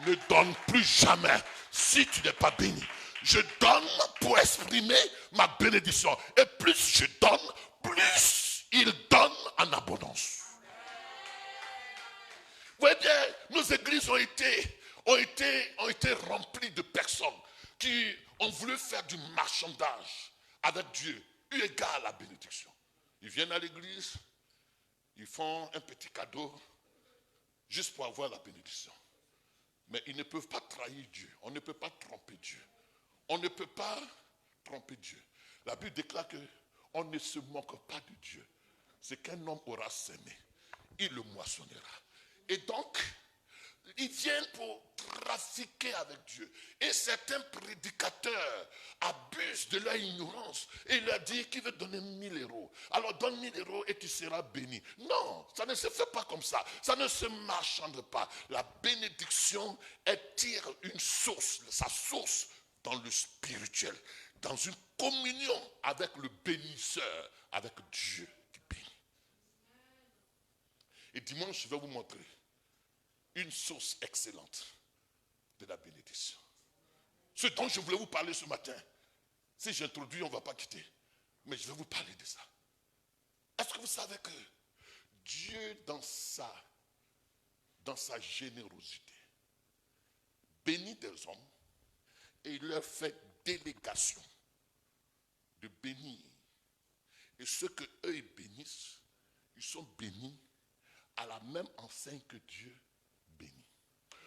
Ne donne plus jamais si tu n'es pas béni. Je donne pour exprimer ma bénédiction. Et plus je donne, plus il donne en abondance. Vous voyez bien, nos églises ont été remplies de personnes qui ont voulu faire du marchandage avec Dieu, eu égard à la bénédiction. Ils viennent à l'église, ils font un petit cadeau juste pour avoir la bénédiction. Mais ils ne peuvent pas trahir Dieu. On ne peut pas tromper Dieu. On ne peut pas tromper Dieu. La Bible déclare qu'on ne se moque pas de Dieu. Ce qu'un homme aura sémé, il le moissonnera. Et donc, ils viennent pour trafiquer avec Dieu. Et certains prédicateurs abusent de leur ignorance. Et il leur dit qu'il veut donner 1000 euros. Alors donne 1000 euros et tu seras béni. Non, ça ne se fait pas comme ça. Ça ne se marchande pas. La bénédiction, elle tire une source, sa source dans le spirituel. Dans une communion avec le bénisseur, avec Dieu qui bénit. Et dimanche, je vais vous montrer une source excellente de la bénédiction. Ce dont je voulais vous parler ce matin, si j'introduis, on ne va pas quitter. Mais je vais vous parler de ça. Est-ce que vous savez que Dieu, dans sa générosité, bénit des hommes et il leur fait délégation de bénir. Et ceux que eux ils bénissent, ils sont bénis à la même enseigne que Dieu bénit.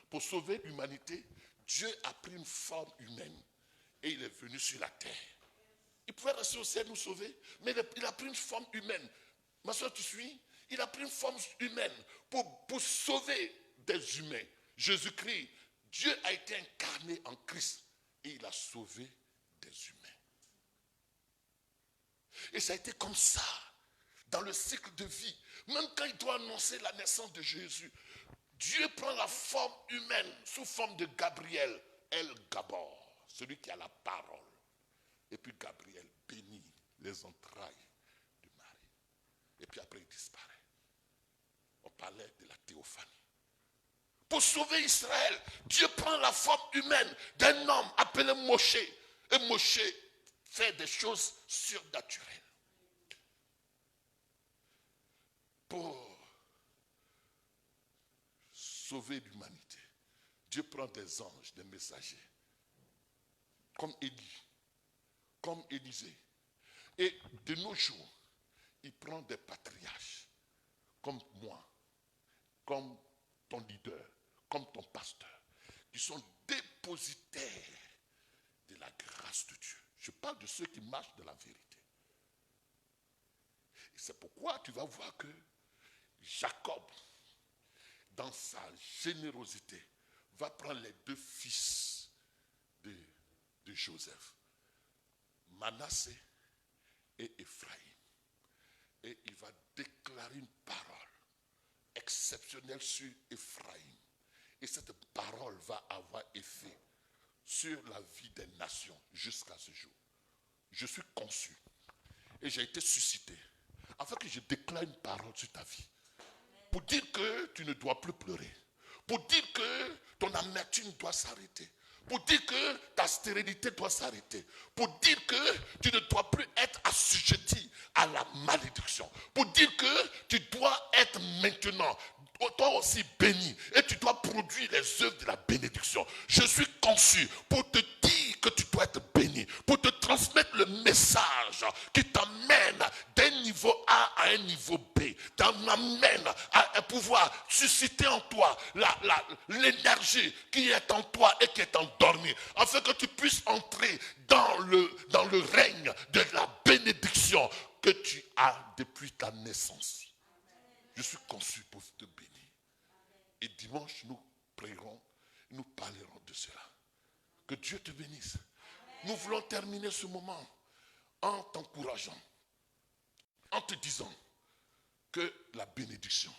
Pour sauver l'humanité, Dieu a pris une forme humaine et il est venu sur la terre. Il pouvait rester au ciel nous sauver, mais il a pris une forme humaine. Ma soeur, tu suis? Il a pris une forme humaine pour sauver des humains. Jésus-Christ, Dieu a été incarné en Christ et il a sauvé des humains. Et ça a été comme ça dans le cycle de vie. Même quand il doit annoncer la naissance de Jésus, Dieu prend la forme humaine sous forme de Gabriel, El Gabor, celui qui a la parole. Et puis Gabriel bénit les entrailles de Marie. Et puis après il disparaît. On parlait de la théophanie. Pour sauver Israël, Dieu prend la forme humaine d'un homme appelé Moshe. Et Moshe fait des choses surnaturelles. Pour sauver l'humanité, Dieu prend des anges, des messagers, comme Élie, comme Élisée. Et de nos jours, il prend des patriarches, comme moi, comme ton leader, comme ton pasteur, qui sont dépositaires de la grâce de Dieu. Je parle de ceux qui marchent de la vérité. Et c'est pourquoi tu vas voir que Jacob, dans sa générosité, va prendre les deux fils de Joseph, Manassé et Ephraïm. Et il va déclarer une parole exceptionnelle sur Ephraïm. Et cette parole va avoir effet sur la vie des nations jusqu'à ce jour. Je suis conçu et j'ai été suscité afin que je déclare une parole sur ta vie. Pour dire que tu ne dois plus pleurer. Pour dire que ton amertume doit s'arrêter. Pour dire que ta stérilité doit s'arrêter. Pour dire que tu ne dois plus être assujetti à la malédiction. Pour dire que tu dois être maintenant, toi aussi béni. Et tu dois produire les œuvres de la bénédiction. Je suis conçu pour te dire que tu dois être béni. Pour te transmettre le message qui t'amène d'un niveau A à un niveau B. T'amène à pouvoir susciter en toi l'énergie qui est en toi et qui est endormie. Afin que tu puisses entrer dans le règne de la bénédiction que tu as depuis ta naissance. Je suis conçu pour te bénir. Et dimanche, nous prierons, nous parlerons de cela. Que Dieu te bénisse. Nous voulons terminer ce moment en t'encourageant, en te disant que la bénédiction,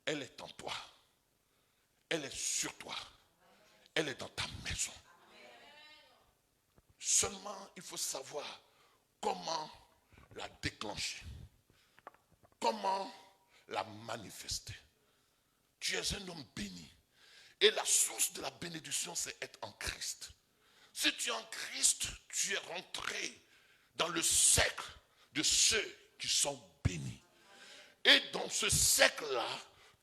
elle est en toi. Elle est sur toi. Elle est dans ta maison. Seulement, il faut savoir comment la déclencher. Comment la manifester. Tu es un homme béni. Et la source de la bénédiction, c'est être en Christ. Si tu es en Christ, tu es rentré dans le cercle de ceux qui sont bénis. Et dans ce cercle-là,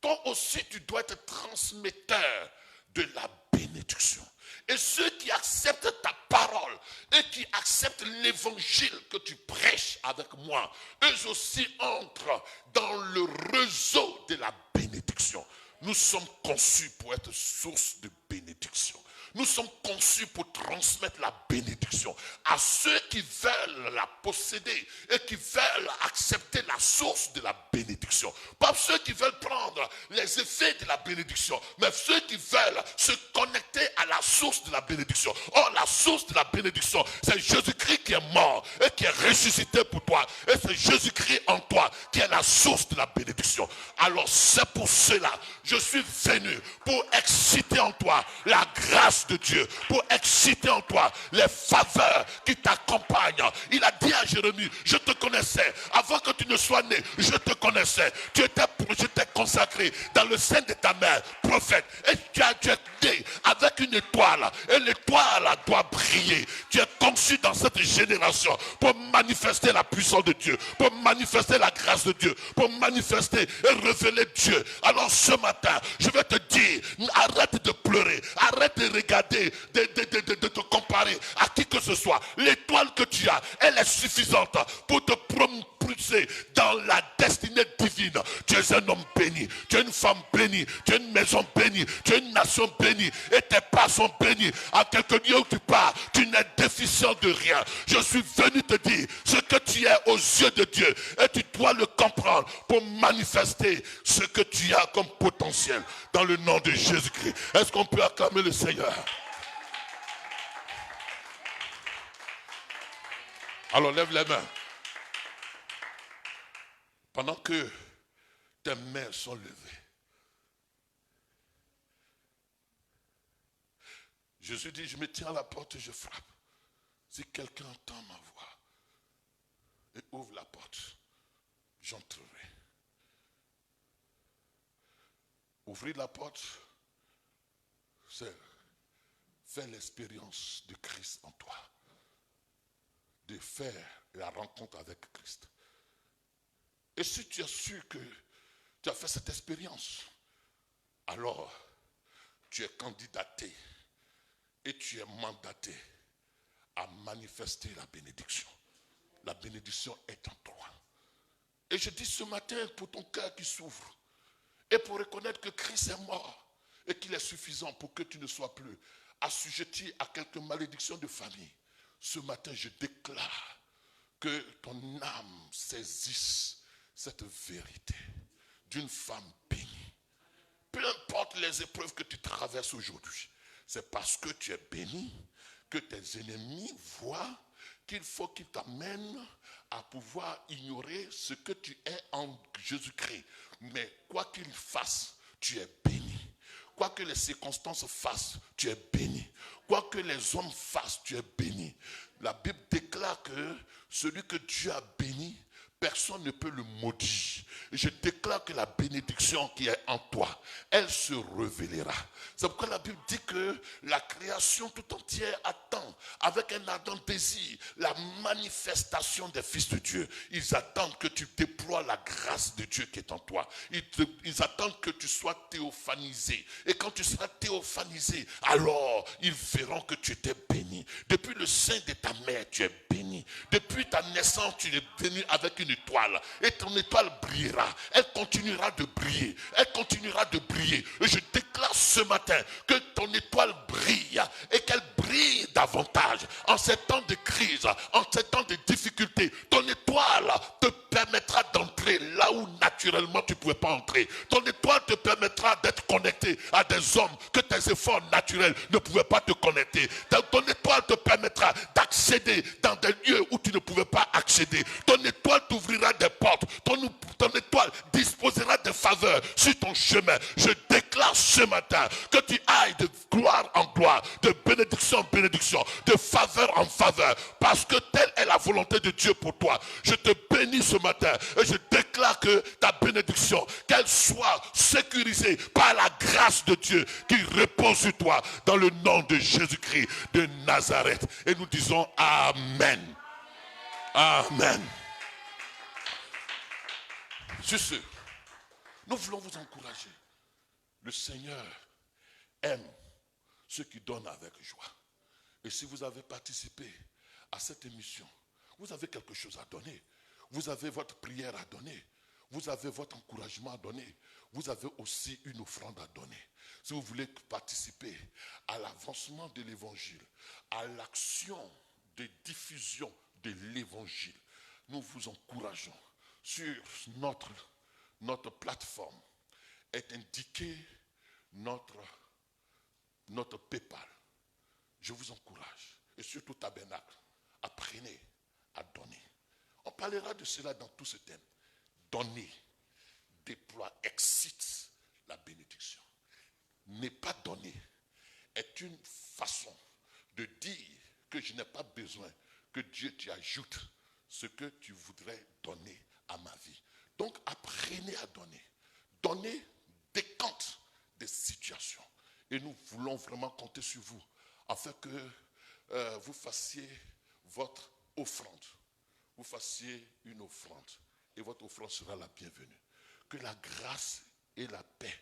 toi aussi, tu dois être transmetteur de la bénédiction. Et ceux qui acceptent ta parole et qui acceptent l'évangile que tu prêches avec moi, eux aussi entrent dans le réseau de la bénédiction. Nous sommes conçus pour être source de bénédiction. Nous sommes conçus pour transmettre la bénédiction à ceux qui veulent la posséder et qui veulent accepter la source de la bénédiction. Pas ceux qui veulent prendre les effets de la bénédiction, mais ceux qui veulent se connecter à la source de la bénédiction. Or, la source de la bénédiction, c'est Jésus-Christ qui est mort et qui est ressuscité pour toi. Et c'est Jésus-Christ en toi qui est la source de la bénédiction. Alors, c'est pour cela, je suis venu pour exciter en toi la grâce de Dieu, pour exciter en toi les faveurs qui t'accompagnent. Il a dit à Jérémie, je te connaissais avant que tu ne sois né, je te connaissais. Je t'ai consacré dans le sein de ta mère, prophète, et tu es né avec une étoile, et l'étoile doit briller. Tu es conçu dans cette génération pour manifester la puissance de Dieu, pour manifester la grâce de Dieu, pour manifester et révéler Dieu. Alors ce matin, je vais te dire, arrête de pleurer, arrête de regarder, de te comparer à qui que ce soit. L'étoile que tu as, elle est suffisante pour te propulser dans la destinée divine. Tu es un homme béni, tu es une femme bénie, tu es une maison bénie, tu es une nation bénie, et tes pas sont bénis. À quelque lieu où tu pars, tu n'es déficient de rien. Je suis venu te dire ce que tu es aux yeux de Dieu, et tu dois le comprendre pour manifester ce que tu as comme potentiel dans le nom de Jésus-Christ. Est-ce qu'on peut acclamer le Seigneur? Alors lève les mains. Pendant que tes mains sont levées, Jésus dit, je me tiens à la porte et je frappe. Si quelqu'un entend ma voix et ouvre la porte, j'entrerai. Ouvrir la porte, c'est faire l'expérience de Christ en toi. De faire la rencontre avec Christ. Et si tu as su que tu as fait cette expérience, alors tu es candidaté et tu es mandaté à manifester la bénédiction. La bénédiction est en toi. Et je dis ce matin pour ton cœur qui souffre et pour reconnaître que Christ est mort et qu'il est suffisant pour que tu ne sois plus assujetti à quelques malédictions de famille. Ce matin, je déclare que ton âme saisisse cette vérité d'une femme bénie. Peu importe les épreuves que tu traverses aujourd'hui, c'est parce que tu es béni que tes ennemis voient qu'il faut qu'ils t'amènent à pouvoir ignorer ce que tu es en Jésus-Christ. Mais quoi qu'il fasse, tu es béni. quoi que les circonstances fassent, tu es béni. Quoi que les hommes fassent, tu es béni. La Bible déclare que celui que Dieu a béni, personne ne peut le maudire. Et je déclare que la bénédiction qui est en toi, elle se révélera. C'est pourquoi la Bible dit que la création tout entière attend avec un ardent désir la manifestation des fils de Dieu. Ils attendent que tu déploies la grâce de Dieu qui est en toi. Ils attendent que tu sois théophanisé. Et quand tu seras théophanisé, alors ils verront que tu étais béni. Depuis le sein de ta mère, tu es béni. Depuis ta naissance, tu es béni avec une étoile. Et ton étoile brillera. Elle continuera de briller. Elle continuera de briller. Et je déclare ce matin que ton étoile brille. Et qu'elle brille davantage. En ces temps de crise, en ces temps de difficulté, ton étoile te permettra d'entrer là où naturellement tu ne pouvais pas entrer. Ton étoile te permettra d'être connecté à des hommes que tes efforts naturels ne pouvaient pas te connecter. Ton étoile te permettra d'accéder dans des lieux où tu ne pouvais pas accéder. Ton étoile t'ouvrira des portes. Ton étoile disposera de faveurs sur ton chemin. Je déclare ce matin que tu ailles de gloire en gloire, de bénédiction en bénédiction, de faveur en faveur, parce que telle est la volonté de Dieu pour toi. Je te bénis ce matin et je déclare que ta bénédiction, qu'elle soit sécurisée par la grâce de Dieu qui repose sur toi dans le nom de Jésus-Christ de Nazareth. Et nous disons Amen. Amen. Sur ce, nous voulons vous encourager. Le Seigneur aime ceux qui donnent avec joie. Et si vous avez participé à cette émission, vous avez quelque chose à donner. Vous avez votre prière à donner. Vous avez votre encouragement à donner. Vous avez aussi une offrande à donner. Si vous voulez participer à l'avancement de l'évangile, à l'action de diffusion de l'évangile, nous vous encourageons. Sur notre plateforme est indiqué notre PayPal. Je vous encourage, et surtout Tabernacle, apprenez à donner. On parlera de cela dans tout ce thème. Donner, déploie, excite la bénédiction. Ne pas donner est une façon de dire que je n'ai pas besoin que Dieu t'y ajoute ce que tu voudrais donner à ma vie. Donc apprenez à donner. Donner décante des situations. Et nous voulons vraiment compter sur vous afin que vous fassiez votre offrande. Vous fassiez une offrande. Et votre offrande sera la bienvenue. Que la grâce et la paix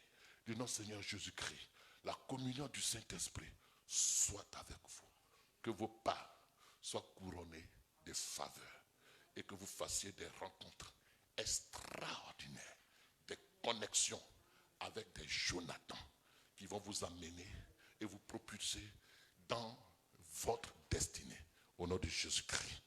de notre Seigneur Jésus-Christ, la communion du Saint-Esprit, soit avec vous. Que vos pas soient couronnés de faveur. Et que vous fassiez des rencontres extraordinaires, des connexions avec des Jonathan qui vont vous amener et vous propulser dans votre destinée au nom de Jésus-Christ.